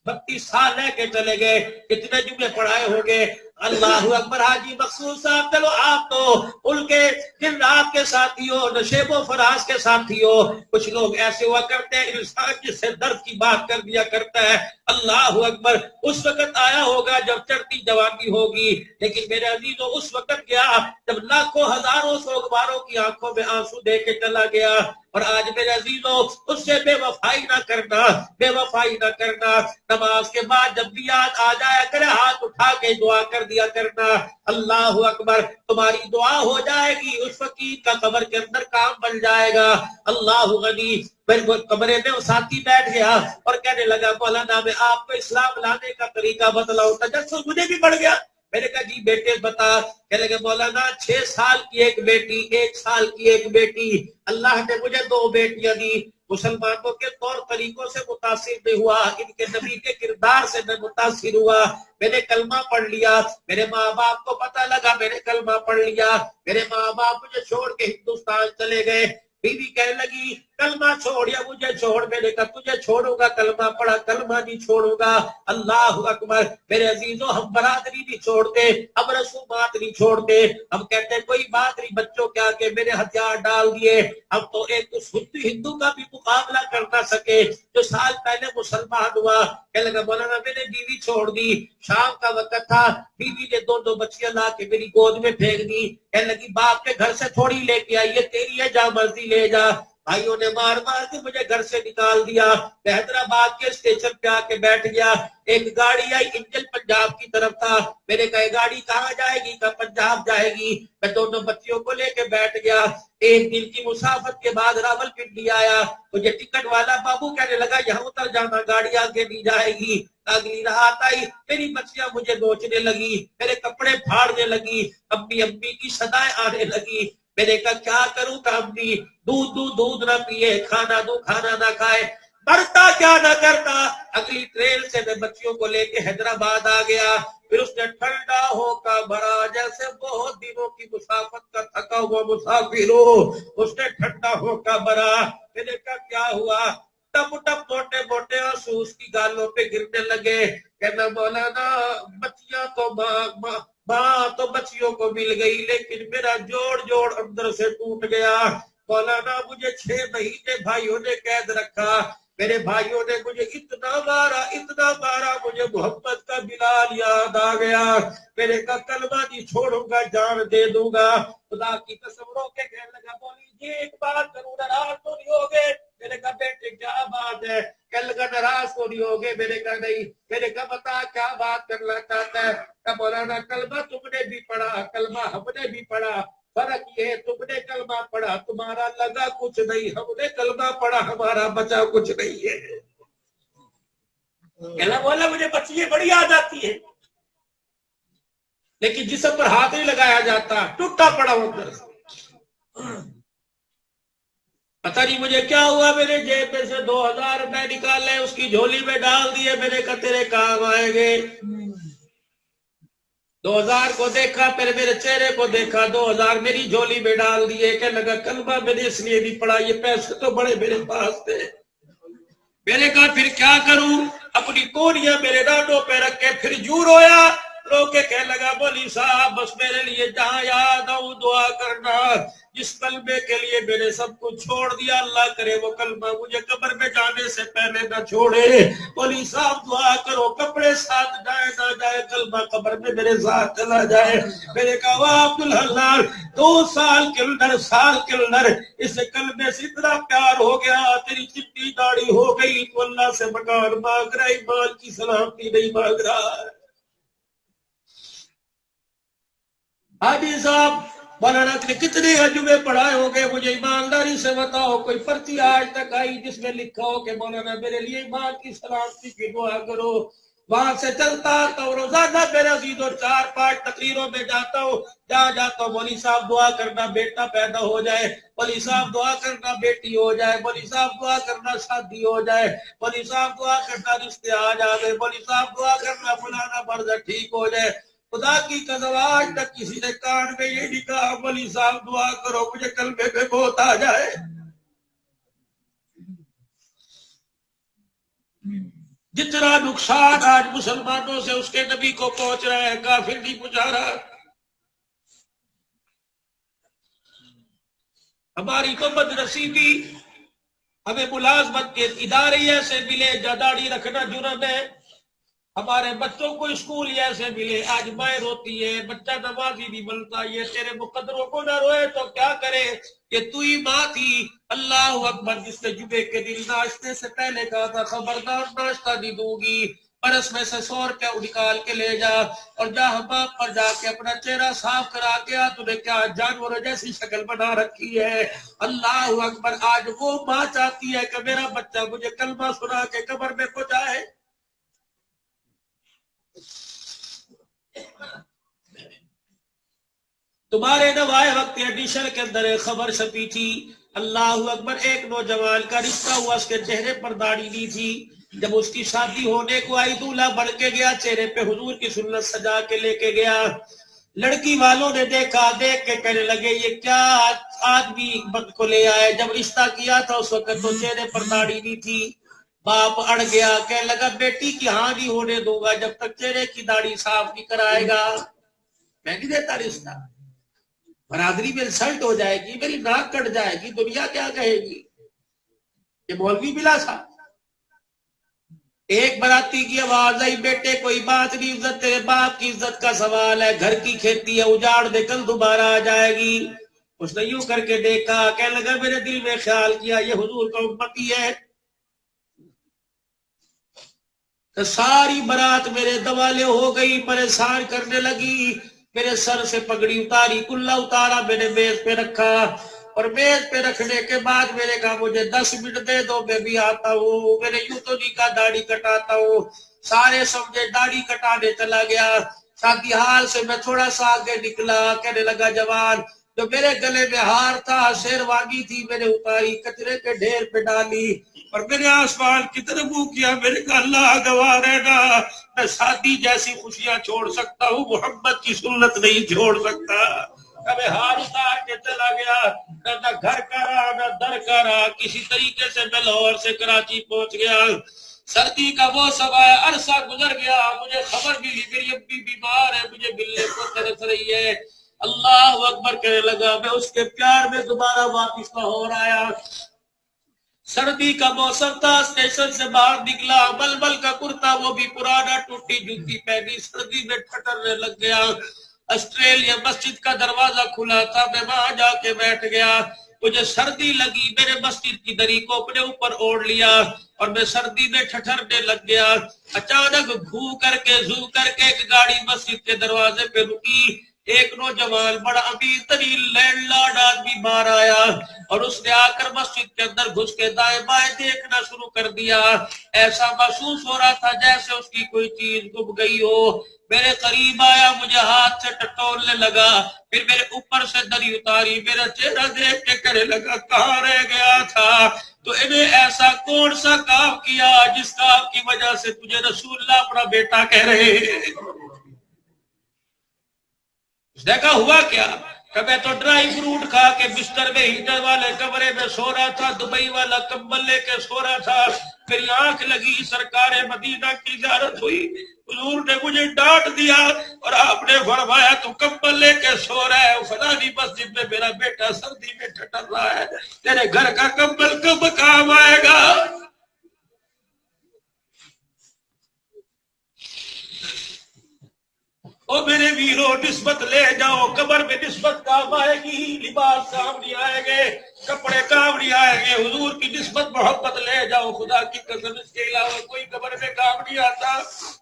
32 سال رہ کے چلے گئے، کتنے جملے پڑھائے ہوں گے۔ اللہ اکبر، حاجی مقصود صاحب چلو آپ تو ان کے دن رات کے ساتھی ہو، نشیب و فراز کے ساتھی ہو۔ کچھ لوگ ایسے ہوا کرتے ہیں انسان جس سے درد کی بات کر دیا کرتا ہے، اللہ اکبر اس وقت آیا ہوگا جب چڑھتی جوانی ہوگی، لیکن میرے عزیزو اس وقت گیا جب لاکھوں ہزاروں سوگواروں کی آنکھوں میں آنسو دے کے چلا گیا۔ اور آج میرے عزیزو اس سے بے وفائی نہ کرنا، بے وفائی نہ کرنا۔ نماز کے بعد جب بھی یاد آ جایا کرے ہاتھ اٹھا کے دعا کر دیا کرنا، اللہ اکبر تمہاری دعا ہو جائے گی، اس فقیر کا قبر کے اندر کام بن جائے گا۔ اللہ غنی، کمرے میں وہ ساتھی بیٹھ گیا اور کہنے لگا مولانا میں آپ کو اسلام لانے کا طریقہ بتلاؤں، تجسس مجھے بھی بڑھ گیا۔ میں نے کہا جی بیٹے بتا، کہنے لگے مولانا 6 سال کی ایک بیٹی، 1 سال کی ایک بیٹی، اللہ نے مجھے 2 بیٹیاں دی، مسلمانوں کے طور طریقوں سے متاثر نہیں ہوا، ان کے نبی کے کردار سے میں متاثر ہوا، میں نے کلمہ پڑھ لیا، میرے ماں باپ کو پتہ لگا میں نے کلمہ پڑھ لیا، میرے ماں باپ مجھے چھوڑ کے ہندوستان چلے گئے۔ بیوی کہنے لگی کلمہ چھوڑ یا مجھے چھوڑ، میں نے کہا تجھے چھوڑوں گا، کلمہ پڑھا، کلمہ نہیں چھوڑوں گا۔ اللہ اکبر، میرے عزیزو ہم برادری نہیں چھوڑتے، اب رسومات نہیں چھوڑتے، ہم کہتے ہیں کوئی بات نہیں بچوں کیا کہ میرے ہتھیار ڈال دیے، ہم تو ایک ہندو کا بھی مقابلہ کر نہ سکے جو سال پہلے مسلمان ہوا۔ کہنے لگا مولانا میں نے بیوی چھوڑ دی، شام کا وقت تھا، بیوی نے 2 بچیاں لا کے میری گود میں پھینک دی، کہنے لگی باپ کے گھر سے تھوڑی لے کے آئی، یہ تیری ہے جا مرضی لے جا۔ بھائیوں نے مار مار کے مجھے گھر سے نکال دیا، میں حیدرآباد کے اسٹیشن پہ آ کے بیٹھ گیا، ایک گاڑی آئی انجن پنجاب کی طرف تھا، میں نے کہا گاڑی کہاں جائے گی؟ کہا پنجاب جائے گی، میں 2 بچیوں کو لے کے بیٹھ گیا۔ 1 دن کی مسافت کے بعد راولپنڈی آیا، مجھے ٹکٹ والا بابو کہنے لگا یہاں اتر جانا، گاڑی آگے نہیں جائے گی۔ اگلی رات آئی، میری بچیاں مجھے نوچنے لگی، میرے کپڑے پھاڑنے لگی، امی امی کی صدائیں آنے لگی۔ میں نے کہا کیا کروں کہ امی دودھ نہ پیے، کھانا دوں کھانا نہ کھائے، مرتا کیا نہ کرتا۔ اگلی ٹرین سے میں بچیوں کو لے کے حیدرآباد آ گیا، پھر اس نے ٹھنڈا ہو کا بھرا جیسے بہت دنوں کی مسافت کا تھکا ہوا مسافر ہو، اس نے ٹھنڈا ہو کا بھرا۔ میں نے کہا کیا ہوا؟ ٹپ ٹپ موٹے موٹے آنسو اس کی گالوں پہ گرنے لگے، کہنا مولانا بچیاں تو ماں تو بچیوں کو مل گئی لیکن میرا جوڑ اندر سے ٹوٹ گیا۔ مولانا مجھے 6 مہینے بھائیوں نے قید رکھا، میرے بھائیوں نے مجھے اتنا مارا مجھے محمد کا بلال یاد آ گیا۔ میرے کا کلمہ نہیں چھوڑوں گا، جان دے دوں گا۔ خدا کی قسم رو کے کہنے لگا بولی جی ایک بات کروں، ناراض تو نہیں ہوگے؟ میرے کہا بیٹے کیا بات ہے؟ کہنے لگا ناراض تو نہیں ہوگے؟ میرے کہا نہیں۔ میرے کہا بتا کیا بات کرنا چاہتا ہے؟ کہ مولانا کلمہ تم نے بھی پڑھا، کلمہ ہم نے بھی پڑھا، فرق یہ تم نے کلمہ پڑھا تمہارا لگا کچھ نہیں، ہم نے کلمہ پڑھا ہمارا بچا کچھ نہیں ہے۔ کہنا بولا مجھے بچی بڑی یاد آتی ہے، لیکن جسم پر ہاتھ نہیں لگایا جاتا، ٹوٹا پڑا ادھر سے۔ پتہ نہیں مجھے کیا ہوا، میرے جیب میں سے 2000 روپے نکالے، اس کی جھولی میں ڈال دیے، میں نے کہا تیرے کام آئیں گے۔ 2000 کو دیکھا، پھر میرے چہرے کو دیکھا، 2000 میری جھولی میں ڈال دیے، کہ لگا کلمہ میں نے اس لیے نہیں پڑھا، یہ پیسے تو بڑے میرے پاس تھے۔ میں نے کہا پھر کیا کروں، اپنی کونیاں میرے ڈانڈوں پہ رکھ کے پھر جو رویا، رو کے کہنے لگا مولوی صاحب بس میرے لیے جہاں یاد آؤں دعا کرنا، جس کلمے کے لیے میں نے سب کچھ چھوڑ دیا، اللہ کرے وہ کلمہ مجھے قبر میں جانے سے پہلے نہ چھوڑے۔ مولوی صاحب دعا کرو، کپڑے ساتھ جائے نہ جائے، کلمہ قبر میں میرے ساتھ چلا جائے۔ میں نے کہا واہ عبدالحنان، 2 سال کے اندر اس کلمے سے اتنا پیار ہو گیا، تیری چٹی داڑھی ہو گئی، تو اللہ سے مکان مانگ رہا، ایمان کی سلامتی نہیں مانگ رہا۔ حاجی صاحب مولانا نے کتنے عجوبے پڑھائے ہو گئے، مجھے ایمانداری سے بتاؤ کوئی پرچی آج تک آئی جس میں لکھا ہو کہ مولانا میرے لیے ایمان کی سلامتی کی دعا کرو؟ وہاں سے چلتا آتا ہوں، روزانہ میرا عزیز اور 4-5 تقریروں میں جاتا ہوں، جہاں جاتا ہوں مولوی صاحب دعا کرنا بیٹا پیدا ہو جائے، مولوی صاحب دعا کرنا بیٹی ہو جائے، مولوی صاحب دعا کرنا شادی ہو جائے، مولوی صاحب دعا کرنا رشتے آ جائے، مولوی صاحب دعا کرنا فلانا مرض ٹھیک ہو جائے۔ خدا کی قسم آج تک کسی نے کان میں یہ نہیں کہا مولوی صاحب دعا کرو مجھے کلمے پہ موت آ جائے۔ جتنا نقصان آج مسلمانوں سے اس کے نبی کو پہنچ رہا ہے، کافر نہیں پہنچا رہا۔ ہماری تو بدنصیبی، ہمیں ملازمت کے ادارے ایسے ملے جہاں داڑھی رکھنا جرم ہے، ہمارے بچوں کو اسکول ایسے ملے، آج مائیں روتی ہے بچہ نمازی نہیں بنتا، یہ تیرے مقدروں کو نہ روئے تو کیا کرے، یہ تو ہی ماں تھی اللہ اکبر جس نے جمعے کے دن ناشتے سے پہلے کہا تھا خبردار ناشتہ نہیں دوں گی، پرس میں سے 100 روپیہ نکال کے لے جا اور جا حمام پر جا کے اپنا چہرہ صاف کرا کے آ، تو نے کیا جانوروں جیسی شکل بنا رکھی ہے۔ اللہ اکبر، آج وہ ماں چاہتی ہے کہ میرا بچہ مجھے کلمہ سنا کے قبر میں پہنچائے۔ تمہارے نوائے وقت ایڈیشن کے اندر ایک خبر چھپی تھی، اللہ اکبر، ایک نوجوان کا رشتہ ہوا، اس کے چہرے پر داڑھی نہیں تھی، جب اس کی شادی ہونے کو آئی دولہا بڑھ کے گیا، چہرے پہ حضور کی سنت سجا کے لے کے گیا، لڑکی والوں نے دیکھا، دیکھ کے کہنے لگے یہ کیا آدمی بد کو لے آئے، جب رشتہ کیا تھا اس وقت تو چہرے پر داڑھی نہیں تھی۔ باپ اڑ گیا، کہنے لگا بیٹی کی ہاں نہیں ہونے دوں گا جب تک چہرے کی داڑھی صاف نہیں کرائے گا، میں نہیں دیتا رشتہ، برادری میں انسلٹ ہو جائے گی، میری ناک کٹ جائے گی، دنیا کیا کہے گی، یہ مولوی ملا سا۔ ایک براتی کی آواز آئی، بیٹے کوئی بات نہیں، عزت تیرے باپ کی عزت کا سوال ہے، گھر کی کھیتی ہے اجاڑ دے کل دوبارہ آ جائے گی۔ اس نے یوں کر کے دیکھا، کہنے لگا میرے دل میں خیال کیا یہ حضور کا امتی ہے، تو ساری برات میرے دوالے ہو گئی، پریشان کرنے لگی، میرے سر سے پگڑی اتاری، کلہ اتارا، میں نے میز پہ رکھا، اور میز پہ رکھنے کے بعد میں نے کہا مجھے 10 منٹ دے دو میں بھی آتا ہوں، میں نے یوں تو نہیں کہا داڑھی کٹاتا ہوں، سارے سمجھے داڑھی کٹانے چلا گیا، شادی حال سے میں تھوڑا سا آگے نکلا، کہنے لگا جوان، جو میرے گلے میں ہار تھا شیروانی تھی میں نے اتاری کچرے کے ڈھیر پہ ڈالی، اور میرے آسمان کی طرف منہ کیا، میرے کہا اللہ گواہ رہنا میں شادی جیسی خوشیاں چھوڑ سکتا ہوں، محمد کی سنت نہیں چھوڑ سکتا۔ میں ہار اتار کے چلا گیا، نہ گھر کا رہا نہ در کا رہا، کسی طریقے سے میں لاہور سے کراچی پہنچ گیا، سردی کا موسم ہے، عرصہ گزر گیا، مجھے خبر ملی میری امی بیمار ہے، مجھے ملنے کو ترس رہی ہے، اللہ اکبر کہنے لگا، میں اس کے پیار میں دوبارہ واپس لاہور آیا، سردی کا موسم تھا، اسٹیشن سے باہر نکلا، ململ کا کرتا وہ بھی پرانا ٹوٹی جوتی پہنی، سردی میں ٹھٹرنے لگ گیا، آسٹریلیا مسجد کا دروازہ کھلا تھا، میں وہاں جا کے بیٹھ گیا، مجھے سردی لگی، میرے مسجد کی دری کو اپنے اوپر اوڑھ لیا اور میں سردی میں ٹھٹرنے لگ گیا، اچانک گھو کر کے زو کر کے ایک گاڑی مسجد کے دروازے پہ رکی، ایک نوجوان بڑا امیر ترین لینڈ لارڈ آدمی باہر آیا اور اس نے آ کر مسجد کے اندر گھس کے دائیں بائیں دیکھنا شروع کر دیا. ایسا محسوس ہو رہا تھا جیسے اس کی کوئی چیز گم گئی ہو. میرے قریب آیا, مجھے ہاتھ سے ٹٹولنے لگا, پھر میرے اوپر سے دری اتاری, میرا چہرہ دیکھ کے کہنے لگا کہاں رہ گیا تھا؟ تو انہیں ایسا کون سا کام کیا جس کام کی وجہ سے تجھے رسول اللہ اپنا بیٹا کہہ رہے ہیں؟ اس نے کہا ہوا کیا؟ کہ میں تو ڈرائی فروٹ کھا کے بستر میں ہیٹر والے کمرے میں سو رہا تھا, دبئی والا کمبل لے کے سو رہا تھا, میری آنکھ لگی, سرکار مدینہ کی زیارت ہوئی, حضور نے مجھے ڈانٹ دیا اور آپ نے فرمایا تو کمبل لے کے سو رہا ہے, فلانی مسجد میں میرا بیٹا سردی میں ٹھٹر رہا ہے, تیرے گھر کا کمبل کب کام آئے گا؟ او میرے ویرو, نسبت لے جاؤ, قبر میں نسبت کام آئے گی, لباس کام نہیں آئے گے, کپڑے کام نہیں آئے گے, حضور کی نسبت محبت لے جاؤ, خدا کی قسم اس کے علاوہ کوئی قبر میں کام نہیں آتا.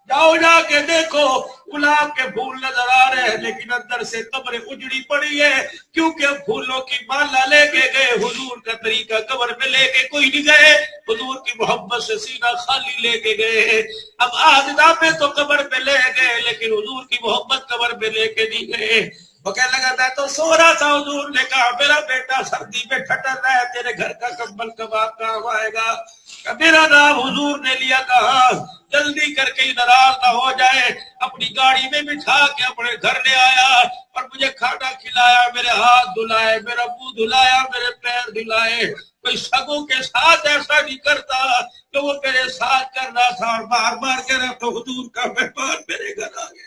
جاؤ جا کے دیکھو, گلاب کے پھول نظر آ رہے ہیں لیکن اندر سے قبر اجڑی پڑی ہے, کیونکہ اب پھولوں کی مالا لے کے گئے, حضور کا طریقہ قبر میں لے کے کوئی نہیں گئے, حضور کی محبت سے سینہ خالی لے کے گئے. اب آدھا میں تو قبر پہ لے گئے لیکن حضور کی محبت قبر پہ لے کے نہیں گئے. وہ کہنے لگا میں تو سو رہا تھا, حضور نے کہا میرا بیٹا سردی میں ٹھٹر رہا ہے, تیرے گھر کا کمبل کب کام آئے گا؟ میرا نام حضور نے لیا, کہا جلدی کر کے ناراض نہ ہو جائے, اپنی گاڑی میں بٹھا کے اپنے گھر لے آیا اور مجھے کھانا کھلایا, میرے ہاتھ دھلائے, میرا منہ دھلایا, میرے پیر دھلائے. کوئی سگوں کے ساتھ ایسا نہیں کرتا کہ وہ میرے ساتھ کر رہا تھا, اور بار بار کہہ رہا تو حضور کا مہمان میرے گھر آ گیا.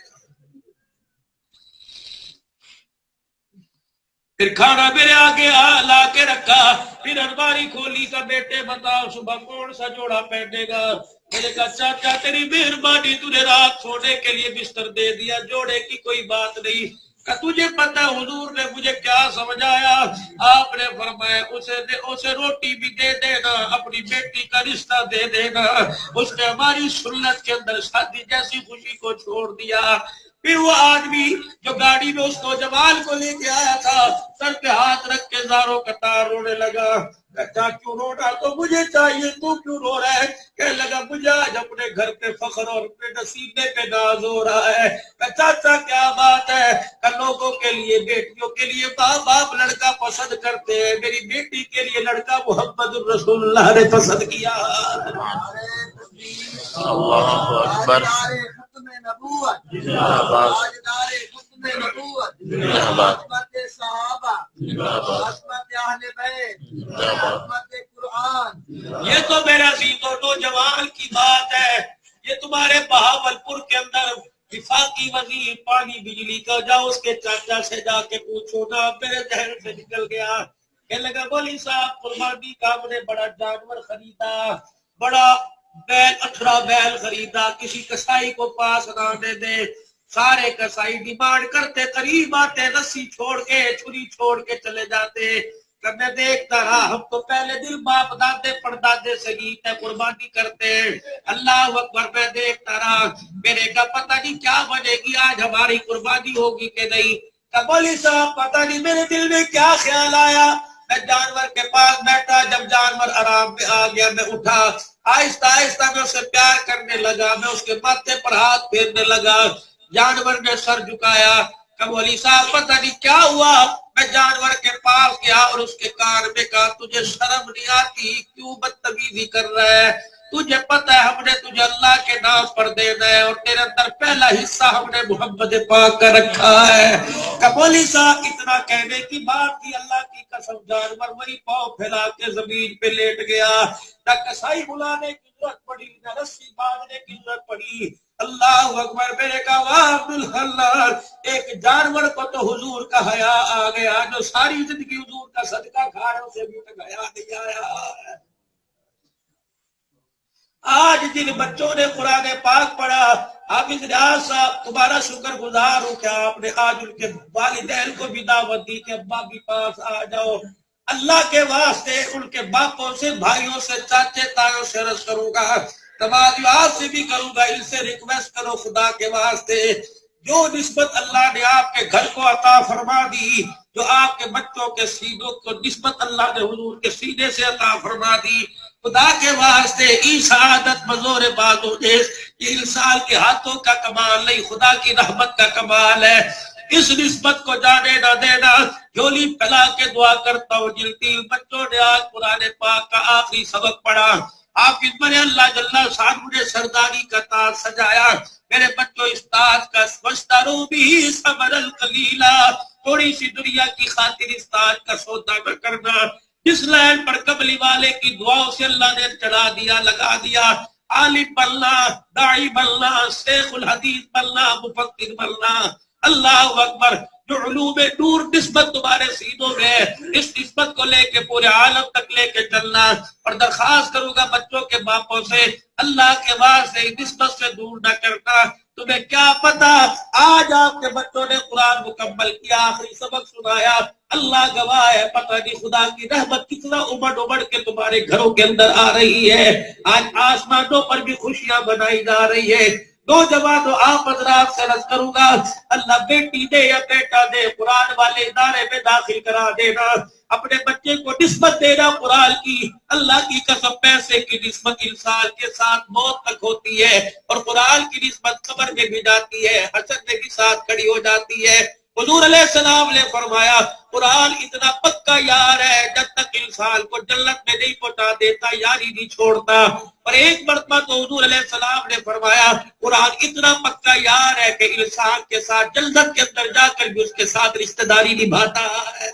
پھر کھانا میرے آگے لا کے رکھا, پھر الماری کھولی, کا بیٹے بتاؤ صبح کون سا جوڑا پہنے گا؟ میں نے کہا چاچا تیری مہربانی, تو نے رات سونے کے لیے بستر دے دیا, جوڑے کی کوئی بات نہیں. کہ تجھے پتا حضور نے مجھے کیا سمجھایا؟ آپ نے فرمایا اسے روٹی بھی دے دینا, اپنی بیٹی کا رشتہ دے دینا. اس نے ہماری سنت کے اندر شادی جیسی خوشی کو چھوڑ دیا. پھر وہ آدمی جو گاڑی میں اس نوجوان کو لے کے آیا تھا, سر پہ ہاتھ رکھ کے زاروں قطار رونے لگا. کہتا کیوں رو رہا؟ تو مجھے چاہیے, تو کیوں رو رہا ہے؟ کہنے لگا مجھے آج اپنے گھر پہ فخر اور اپنے نصیبے پہ ناز ہو رہا ہے. چاچا کیا بات ہے؟ کہ لوگوں کے لیے, بیٹیوں کے لیے ماں باپ لڑکا پسند کرتے ہیں, میری بیٹی کے لیے لڑکا محمد الرسول اللہ نے پسند کیا. اللہ اکبر. یہ تو میرا عزیزوں نوجوان کی بات ہے. یہ تمہارے بہاول پور کے اندر وفاقی وزیر پانی بجلی کا, جاؤ اس کے چاچا سے جا کے پوچھو نا, میرے ذہن سے نکل گیا. کہنے لگا بولی صاحب قربانی کا ہم نے بڑا جانور خریدا, بڑا بیل 18 بیل خریدا, کسی کسائی کو پاس نہ آنے دے. سارے کسائی ڈیمانڈ کرتے, قریب آتے, رسی چھوڑ کے چھری چھوڑ کے چلے جاتے. میں دیکھتا رہا, ہم تو پہلے دل باپ دادے پردادے سے گیت ہے قربانی کرتے. اللہ اکبر. میں دیکھتا رہا, میرے کا پتہ نہیں کیا بنے گی آج ہماری قربانی ہوگی کہ نہیں. بولی صاحب پتہ نہیں میرے دل میں کیا خیال آیا, میں جانور کے پاس بیٹھا. جب جانور آرام پہ آ گیا, میں اٹھا, آہستہ آہستہ میں اسے پیار کرنے لگا, میں اس کے ماتھے پر ہاتھ پھیرنے لگا. جانور نے سر جھکایا. کہ بولی صاحب پتہ نہیں کیا ہوا. میں جانور کے پاس گیا اور اس کے کان میں کہا تجھے شرم نہیں آتی, کیوں بدتمیزی کر رہا ہے؟ تجھے پتہ ہے ہم نے تجھے اللہ کے نام پر دینا ہے, اور تیرے اندر پہلا حصہ ہم نے محمد پاک کا رکھا ہے. کہ بولی صاحب اتنا کہنے کی بات کی, اللہ کی قسم جانور وہی پاؤں پھیلا کے زمین پہ لیٹ گیا. نہ کسائی بلانے کی ضرورت پڑی, نہ رسی باندھنے کی ضرورت پڑی. اللہ اکبر. میرے کہا عبدالحلال, ایک جانور کو تو حضور کا حیا آ گیا, جو ساری زندگی حضور کا صدقہ کھا رہے اسے بھی تک حیا نہیں آیا. آج جن بچوں نے قرآن پاک پڑھا, حافظ ریاض صاحب تمہارا شکر گزار ہوں کہ آپ نے آج ان کے والدین کو بھی دعوت دی کہ ابا بھی پاس آ جاؤ. اللہ کے واسطے ان کے باپوں سے, بھائیوں سے, چاچے تایوں سے عرض کروں گا, تمہاری آپ سے بھی کروں گا, ان سے ریکویسٹ کرو خدا کے واسطے, جو نسبت اللہ نے آپ کے گھر کو عطا فرما دی، جو آپ کے بچوں کے سینوں کو نسبت اللہ نے حضور کے سینے سے عطا فرما دی، خدا کے واسطے ای سعادت بزور بازو دیس، یہ انسان کے ہاتھوں کا کمال نہیں، خدا کی رحمت کا کمال ہے۔ اس نسبت کو جانے نہ دینا۔ جھولی پھیلا کے دعا کرتا ہوں، جن تین بچوں نے آج قرآن پاک کا آخری سبق پڑھا، آپ اس پر اللہ جل شان مجھے سرداری کا تاج سجایا، میرے بچوں اس تاج کا واشتروا به ثمنا قلیلا، تھوڑی سی دنیا کی خاطر اس تاج کا سودا نہ کرنا۔ جس لائن پر قبلی والے کی دعاؤں سے اللہ نے چڑھا دیا، لگا دیا، عالم بننا، داعی بننا، شیخ الحدیث بننا، مفکر بننا، اللہ اکبر، جو علوم نور نسبت تمہارے سینوں میں، اس نسبت کو لے کے پورے عالم تک لے کے چلنا۔ اور درخواست کروں گا بچوں کے باپوں سے، اللہ کے واسطے نسبت سے دور نہ کرنا۔ تمہیں کیا پتا آج آپ کے بچوں نے قرآن مکمل کیا، آخری سبق سنایا، اللہ گواہ ہے، پتہ نہیں خدا کی رحمت کتنا ابڑ کے تمہارے گھروں کے اندر آ رہی ہے۔ آج آسمانوں پر بھی خوشیاں بنائی جا رہی ہے۔ نوجوانوں آپ حضرات سے عرض کروں گا، اللہ بیٹی دے یا بیٹا دے، قرآن والے ادارے میں داخل کرا دینا، اپنے بچے کو نسبت دینا قرآن کی۔ اللہ کی قسم پیسے کی نسبت انسان کے ساتھ موت تک ہوتی ہے، اور قرآن کی نسبت قبر میں بھی جاتی ہے، حشر میں بھی ساتھ کھڑی ہو جاتی ہے۔ حضور علیہ السلام نے فرمایا قرآن اتنا پکا یار ہے، جب تک انسان کو جنت میں نہیں پہنچا دیتا یاری نہیں چھوڑتا۔ اور ایک مرتبہ تو حضور علیہ السلام نے فرمایا قرآن اتنا پکا یار ہے کہ انسان کے ساتھ جنت کے اندر جا کر بھی اس کے ساتھ رشتہ داری نبھاتا ہے۔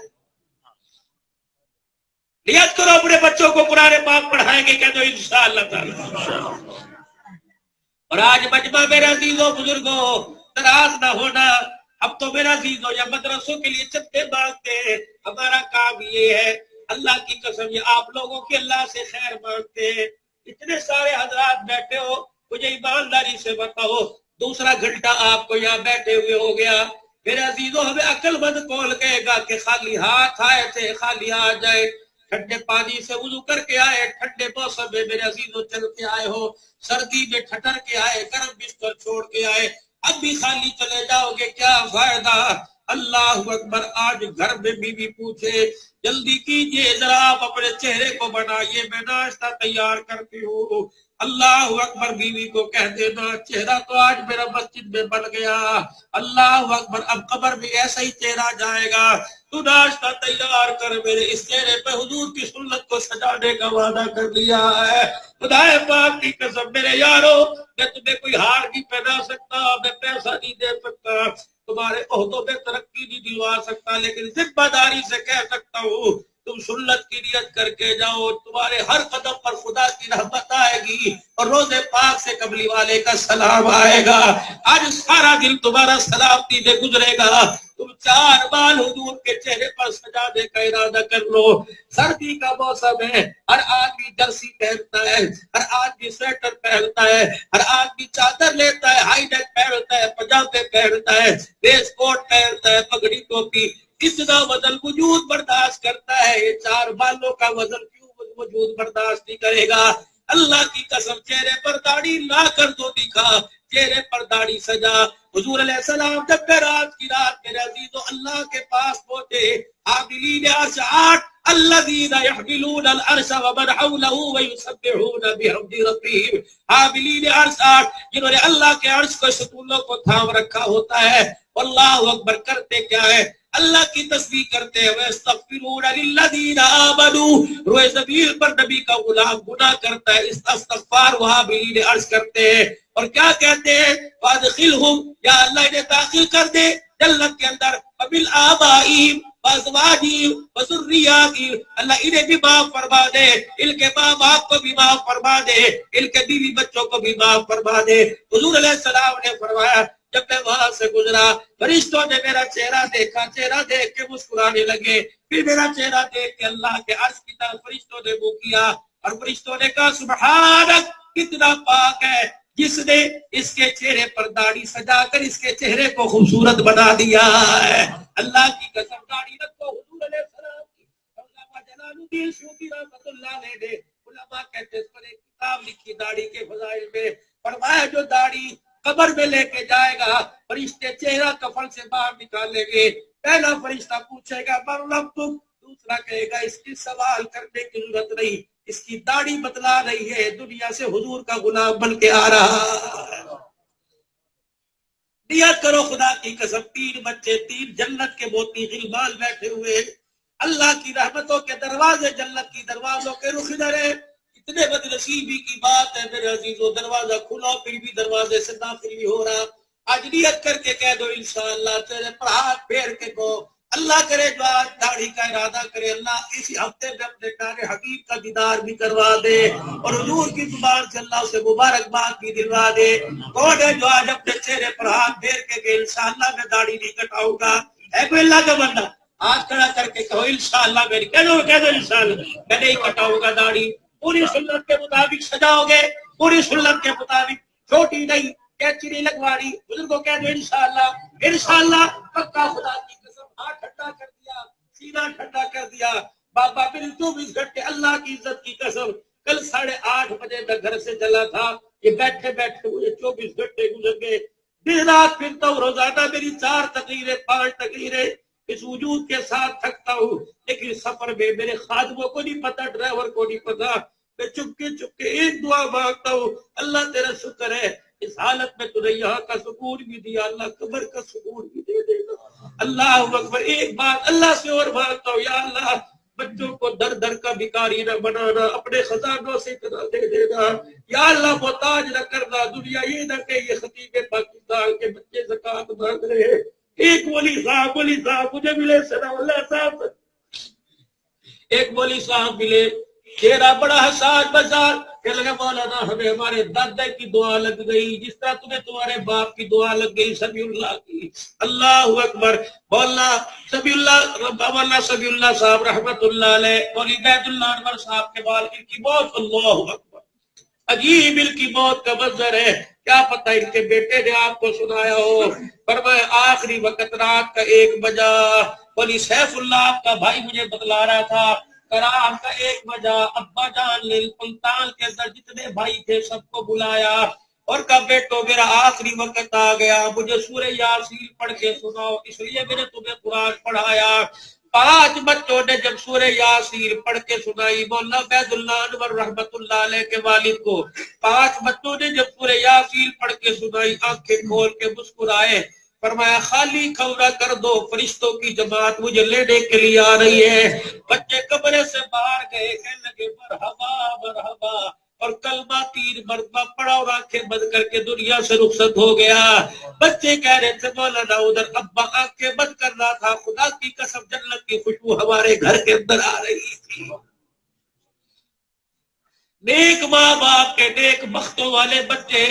نیت کرو اپنے بچوں کو قرآن پاک پڑھائیں گے کہ تو انشاءاللہ تعالی۔ اور آج مجمع میرے عزیزوں بزرگوں ناراض نہ ہونا، اب تو میرا عزیزوں یا مدرسوں کے لیے چندے مانگتے ہیں، ہمارا کام یہ ہے، اللہ کی قسم یہ آپ لوگوں کی اللہ سے خیر مانگتے ہیں۔ اتنے سارے حضرات بیٹھے ہو، مجھے ایمانداری سے بتاؤ، دوسرا گھنٹہ آپ کو یہاں بیٹھے ہوئے ہو گیا، میرے عزیزوں ہمیں عقل مند کون کہے گا کہ خالی ہاتھ آئے تھے خالی آ جائے؟ ٹھنڈے پانی سے وضو کر کے آئے، ٹھنڈے موسم میں میرے عزیزوں چل کے آئے ہو، سردی میں ٹھٹر کے آئے، گرم بستر چھوڑ کے آئے، اب بھی خالی چلے جاؤ گے کیا فائدہ؟ اللہ اکبر۔ آج گھر میں بیوی پوچھے جلدی کیجئے ذرا آپ اپنے چہرے کو بنائیے، میں ناشتہ تیار کرتی ہوں۔ اللہ اکبر، بیوی کو کہہ دینا چہرہ تو آج میرا مسجد میں بن گیا، اللہ اکبر، اب قبر میں ایسا ہی چہرہ جائے گا، تو ناشتہ تیار کر، میرے اس چہرے پہ حضور کی سنت کو سجانے کا وعدہ کر لیا ہے۔ خدا پاک کی قسم میرے یارو، میں تمہیں کوئی ہار نہیں پہنا سکتا، میں پیسہ نہیں دے سکتا، تمہارے عہدوں میں ترقی نہیں دلوا سکتا، لیکن ذمہ داری سے کہہ سکتا ہوں تم سنت کی نیت کر کے جاؤ، تمہارے ہر قدم پر خدا کی رحمت آئے گی اور روزے پاک سے قبلی والے کا سلام آئے گا۔ آج سارا دن تمہارا سلامتی میں گزرے گا، تم 4 بال حضور کے چہرے پر سجانے کا ارادہ کر لو۔ سردی کا موسم ہے، ہر آدمی جرسی پہنتا ہے، ہر آدمی سویٹر پہنتا ہے، ہر آدمی چادر لیتا ہے، ہائی نیک پہنتا ہے، پجامے پہنتا ہے، ویسٹ کوٹ پہنتا ہے، پگڑی ٹوپی، اتنا وزن وجود برداشت کرتا ہے، یہ 4 بالوں کا وزن کیوں وجود برداشت نہیں کرے گا؟ اللہ کی قسم چہرے پر داڑھی لا کر تو دکھا، چہرے پر داڑھی سجا۔ حضور علیہ السلام جب رات کی رات میرے عزیزوں اللہ کے پاس پہنچے، حاملین عرش 8 الذین یحملون العرش ومن حولہ ویسبحون بحمد ربہم، حاملین عرش 8 جنہوں نے اللہ کے عرش کو ستونوں کو تھام رکھا ہوتا ہے، اللہ اکبر، کرتے کیا ہے؟ اللہ کی تسبیح کرتے ہیں، وَيَسْتَغْفِرُونَ لِلَّذِينَ آمَنُوا، روئے زمین پر نبی کا غلام گناہ کرتا ہے، استغفار وہاں بھی عرض کرتے ہیں، اور کیا کہتے ہیں؟ وَادْخِلْهُمْ، یا اللہ انہیں داخل کر دے جنت کے اندر، وَبِالْآبَائِهِمْ وَأَزْوَاجِهِمْ وَذُرِّيَّاتِهِمْ، اللہ انہیں بھی معاف فرما دے، ان کے ماں باپ کو بھی معاف فرما دے، ان کے بیوی بچوں کو بھی معاف فرما دے۔ حضور علیہ السلام نے فرمایا جب میں وہاں سے گزرا، فرشتوں نے میرا چہرہ دیکھا، چہرہ دیکھ کے مسکرانے لگے، پھر میرا چہرہ دیکھ کے اللہ کے عرش کی طرف فرشتوں نے منہ کیا، اور فرشتوں نے کہا سبحانک، کتنا پاک ہے جس نے اس کے چہرے پر داڑھی سجا کر اس کے چہرے کو خوبصورت بنا دیا ہے۔ اللہ کی قسم داڑھی رکھو حضور علیہ السلام کی۔ علامہ جلال الدین سیوطی رحمۃ اللہ علیہ نے علماء کہتے ہیں اس پر ایک کتاب لکھی داڑھی کے فضائل میں، فرمایا جو داڑھی قبر میں لے کے جائے گا، اور فرشتے چہرہ کفن سے باہر نکالیں گے. پہلا فرشتہ پوچھے گا من ربک، دوسرا کہے گا اس کی سوال کرنے کی ضرورت نہیں، اس کی داڑھی بتلا رہی ہے دنیا سے حضور کا غلام بن کے آ رہا ہے. نیت کرو خدا کی قسم، 3 بچے 3 جنت کے موتی غلمان بیٹھے ہوئے ہیں. اللہ کی رحمتوں کے دروازے، جنت کی دروازوں کے رخ ادھر ہے. اتنے بد نصیبی کی بات ہے میرے عزیزو، دروازہ کھلا پھر بھی دروازے سے داخل نہیں ہو رہا. آج نیت کر کے کہہ دو انشاءاللہ، تیرے پر ہاتھ پھیر کے کو اللہ کرے جو آج داڑھی کا ارادہ کرے، اللہ اسی ہفتے میں اپنے پیارے حبیب کا دیدار بھی کروا دے اور حضور کی زبان سے اللہ سے مبارکباد بھی دلوا دے. کون ہے جو آج اپنے چہرے پر ہاتھ پھیر کے کہ انشاءاللہ میں داڑھی نہیں کٹاؤں گا؟ ہے کوئی اللہ کا بندہ؟ ہاتھ کھڑا کر کے کہو انشاءاللہ میری، کہہ دو انشاءاللہ میں نہیں کٹاؤں گا داڑھی. پوری سنت کے مطابق سجاؤ گے، پوری سنت کے مطابق، چھوٹی نہیں، کیچی نہیں لگوانی. بزرگوں کہہ دو انشاءاللہ، انشاءاللہ پکا. خدا کی قسم ہاتھ ٹھنڈا کر دیا، سینہ ٹھنڈا کر دیا. بابا میری 24 گھنٹے اللہ کی عزت کی قسم کل 8:30 بجے میں گھر سے چلا تھا. یہ بیٹھے بیٹھے مجھے 24 گھنٹے گزر گئے. دن رات پھرتا ہوں، روزانہ میری 4 تقریریں 5 تقریریں، اس وجود کے ساتھ تھکتا ہوں. لیکن سفر میں میرے خادموں کو نہیں پتا، ڈرائیور کو نہیں پتا، میں چپکے ایک دعا مانگتا ہوں، اللہ تیرا شکر ہے اس حالت میں تو نے یہاں کا سکون بھی دیا، اللہ قبر کا سکون بھی دے دینا. اللہ اکبر. ایک بات اللہ سے اور مانگتا ہوں، یا اللہ بچوں کو در در کا بھکاری نہ بنانا، اپنے خزانوں سے اتنا دے دینا. یا اللہ محتاج نہ کرنا. دنیا یہ نہ کہ یہ خطیب پاکستان کے بچے زکات مانگ رہے ہیں. ایک مولی صاحب مجھے ملے، ثناء اللہ صاحب، ایک مولی صاحب ملے، چہرہ بڑا حساس بازار، کہ لگا مولانا ہمیں ہمارے دادا کی دعا لگ گئی جس طرح تمہیں تمہارے باپ کی دعا لگ گئی سبی اللہ کی. اللہ اکبر. مولانا سبی اللہ صاحب رحمت اللہ علیہ، مولوی بیت اللہ انور صاحب کے بال ان کی موت، اللہ اکبر، عجیب ان کی موت کا منظر ہے. کیا پتہ ان کے بیٹے نے آپ کو سنایا ہو. فرمایا آخری وقت رات کا 1 بجا، مولوی سیف اللہ کا بھائی مجھے بتلا رہا تھا، رات کا 1 بجا، ابا جان نے پلتان کے اندر جتنے بھائی تھے سب کو بلایا اور کہا بیٹو میرا آخری وقت آ گیا، مجھے سورہ یاسین پڑھ کے سناؤ، اس لیے میں نے تمہیں قرآن پڑھایا. 5 بچوں نے جب سورہ یاسین پڑھ کے سنائی، مولانا عبید اللہ انور رحمت اللہ علیہ کے والد کو، 5 بچوں نے جب سورہ یاسین پڑھ کے سنائی، آنکھیں کھول کے مسکرائے. فرمایا خالی کھوڑا کر دو، فرشتوں کی جماعت مجھے لینے کے لیے آ رہی ہے. بچے کمرے سے باہر گئے، کہنے لگے مرحبا مرحبا، اور کلمہ 3 مرتبہ پڑھا اور آنکھیں بند کر کے دنیا سے رخصت ہو گیا. بچے کہہ رہے تھے مولانا ادھر ابا آنکھیں بند کر رہا تھا، خدا کی قسم جنت کی خوشبو ہمارے گھر کے اندر آ رہی تھی. نیک ماں باپ کے نیک بختوں والے بچے،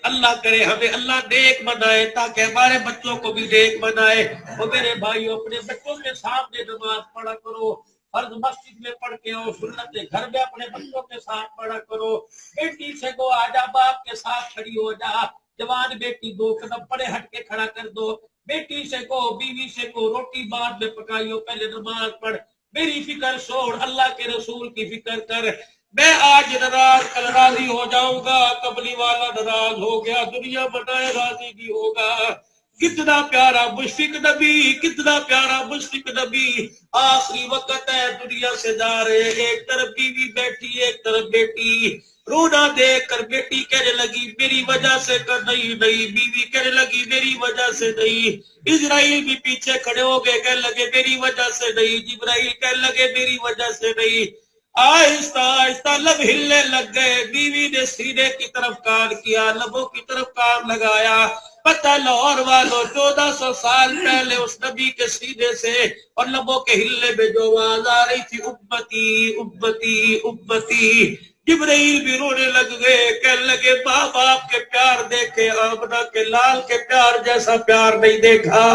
اللہ کرے ہمیں اللہ نیک بنائے تاکہ ہمارے بچوں کو بھی نیک بنائے. اور میرے بھائیوں اپنے بچوں کے سامنے نماز پڑھا کرو، فرض مسجد میں پڑھ کے ہو، سنت گھر میں اپنے بچوں کے ساتھ پڑھا کرو. بیٹی سے کو آجا باپ کے ساتھ کھڑی ہو جا، جوان بیٹی 2 قدم پڑے ہٹ کے کھڑا کر دو. بیٹی سے کو، بیوی سے کو روٹی بعد میں پکائیو، پہلے نماز پڑھ. میری فکر چھوڑ، اللہ کے رسول کی فکر کر. میں آج ناراض کل راضی ہو جاؤں گا، قبلی والا ناراض ہو گیا دنیا بنائے راضی بھی ہوگا. کتنا پیارا مشفق نبی، کتنا پیارا مشفق نبی. آخری وقت ہے، دنیا سے جا رہے، ایک طرف بیوی بیٹھی ایک طرف بیٹی. رونا دیکھ کر بیٹی کہنے لگی میری وجہ سے کر نہیں، بیوی کہنے لگی میری وجہ سے نہیں. اسرائیل بھی پیچھے کھڑے ہو گئے، کہنے لگے میری وجہ سے نہیں. جبرائیل کہنے لگے میری وجہ سے نہیں. آہستہ آہستہ لب ہلنے لگ گئے. بیوی نے سینے کی طرف کان کیا، لبوں کی طرف کان لگایا. پتہ لاہور والوں 1400 سال پہلے اس نبی کے سینے سے اور لبوں کے ہلنے میں جو آواز آ رہی تھی امتی امتی امتی. جبرائیل بھی رونے لگ گئے، کہنے لگے ماں باپ کے پیار دیکھے، آمنہ کے لال کے پیار جیسا پیار نہیں دیکھا.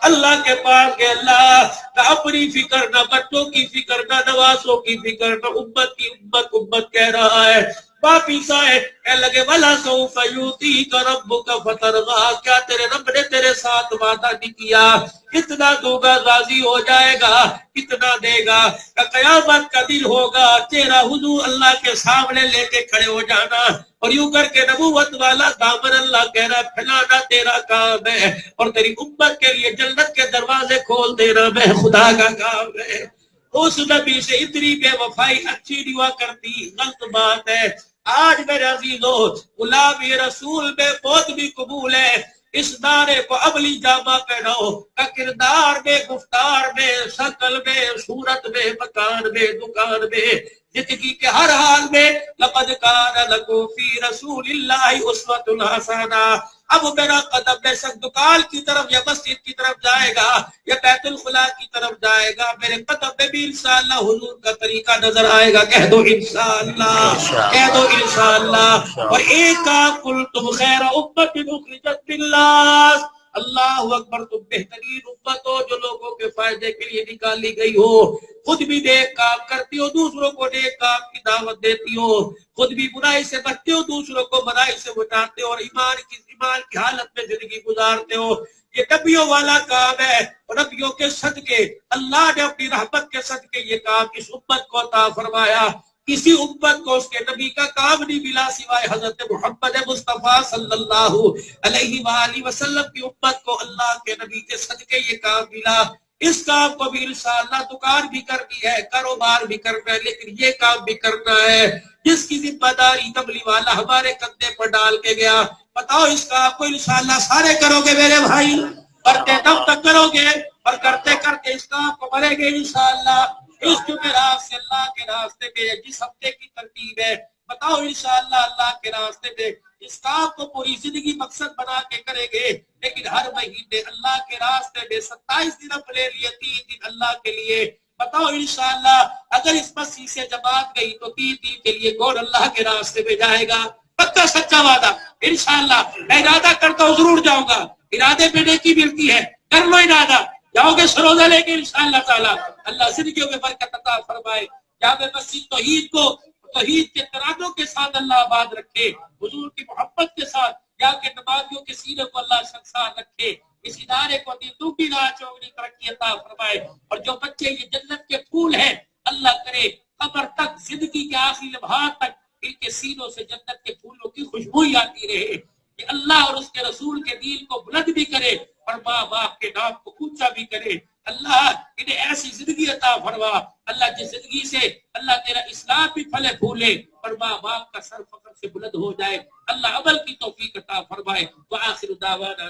اللہ کے پاس کہ اللہ نہ اپنی فکر، نہ بچوں کی فکر، نہ نواسوں کی فکر، نہ امت کی امت کہہ رہا ہے. واپس آئے کہنے لگے وَلَا سَوْفَ يُؤْتِيكَ رَبُّكَ فَتَرْضَىٰ، کیا تیرے رب نے تیرے ساتھ وعدہ نہیں کیا؟ کتنا دوں گا راضی ہو جائے گا، کتنا دے گا؟ کہ قیامت کا دن ہوگا، تیرا حضور اللہ کے سامنے لے کے کھڑے ہو جانا، اور یوں کر کے نبوت والا دامن اللہ کہہ رہا پھیلانا تیرا کام ہے، اور تیری امت کے لیے جنت کے دروازے کھول دینا میں خدا کا کام ہے۔ اس نبی سے اتنی بے وفائی اچھی نہیں ہوا کرتی، غلط بات ہے۔ آج میرے عزیزو غلامی رسول میں موت بھی قبول ہے، اس نعرے کو عملی جامہ پہناؤ کہ کردار میں، گفتار میں، شکل میں، صورت میں، مکان میں، دکان میں، زندگی کے ہر حال میں لقد کان لکم فی رسول اللہ اسوۃ حسنہ۔ اب میرا قدم بے شک دکان کی طرف یا مسجد کی طرف جائے گا یا بیت الخلاء کی طرف جائے گا، میرے قدم میں بھی انشاءاللہ حضور کا طریقہ نظر آئے گا۔ کہہ دو انشاءاللہ، کہہ دو انشاءاللہ۔ اور ایک کام کنتم خیر امۃ اخرجت للناس، اللہ اکبر، تم بہترین امت ہو جو لوگوں کے فائدے کے لیے نکالی گئی ہو، خود بھی نیک کام کرتی ہو، دوسروں کو نیک کام کی دعوت دیتی ہو، خود بھی برائی سے بچتے ہو، دوسروں کو برائی سے بچاتے ہو، اور ایمان کی حالت میں زندگی گزارتے ہو۔ یہ نبیوں والا کام ہے، اور نبیوں کے صدقے اللہ نے اپنی رحمت کے صدقے یہ کام اس امت کو عطا فرمایا۔ کسی امت کو اس کے نبی کا کام نہیں ملا سوائے حضرت محمد مصطفیٰ صلی اللہ علیہ وآلہ وسلم کی امت کو اللہ کے نبی کے صدقے یہ کام ملا۔ اس کام کو بھی انشاءاللہ دکان بھی کرنی ہے، کاروبار بھی کرنا ہے، لیکن یہ کام بھی کرنا ہے جس کی ذمہ داری تبلیغ والا ہمارے کندھے پر ڈال کے گیا۔ بتاؤ اس کام کو انشاءاللہ سارے کرو گے میرے بھائی؟ کرتے تب تک کرو گے، اور کرتے کرتے اس کام کو مرے گے انشاءاللہ۔ اس جمعرات سے اللہ کے راستے میں جس ہفتے کی ترتیب ہے، بتاؤ انشاءاللہ اللہ کے راستے میں اس کام کو پوری زندگی مقصد بنا کے کریں گے، لیکن ہر مہینے اللہ کے راستے میں 27 دن اپنے لیے، 3 دن اللہ کے لیے۔ بتاؤ انشاءاللہ اگر اس مسجد سے جماعت گئی تو 3 دن کے لیے کون اللہ کے راستے میں جائے گا؟ پکا سچا وعدہ انشاءاللہ۔ میں ارادہ کرتا ہوں ضرور جاؤں گا، ارادے پہ نیکی ملتی ہے، کر لو ارادہ، جاؤ گے سروزہ لے کے انشاءاللہ تعالی۔ اللہ زندگیوں میں برکت عطا فرمائے۔ جامع مسجد توحید کے ترانوں کے ساتھ اللہ آباد رکھے، حضور کی محبت کے ساتھ یا کے نمازیوں کے سینے کو اللہ شخصان رکھے، اس ادارے کو دوگنی راہ چوگنی ترقی عطا فرمائے۔ اور جو بچے یہ جنت کے پھول ہیں، اللہ کرے قبر تک، زندگی کے آخری لمحات تک ان کے سینوں سے جنت کے پھولوں کی خوشبوئی آتی رہے، کہ اللہ اور اس کے رسول کے دین کو بلند بھی کرے اور ماں باپ کے نام کو اونچا بھی کرے۔ اللہ انہیں ایسی زندگی عطا فرما، اللہ جس زندگی سے اللہ تیرا اسلام بھی پھلے پھولے اور ماں باپ کا سر فخر سے بلند ہو جائے، اللہ عمل کی توفیق عطا فرمائے۔ وآخر دعوانا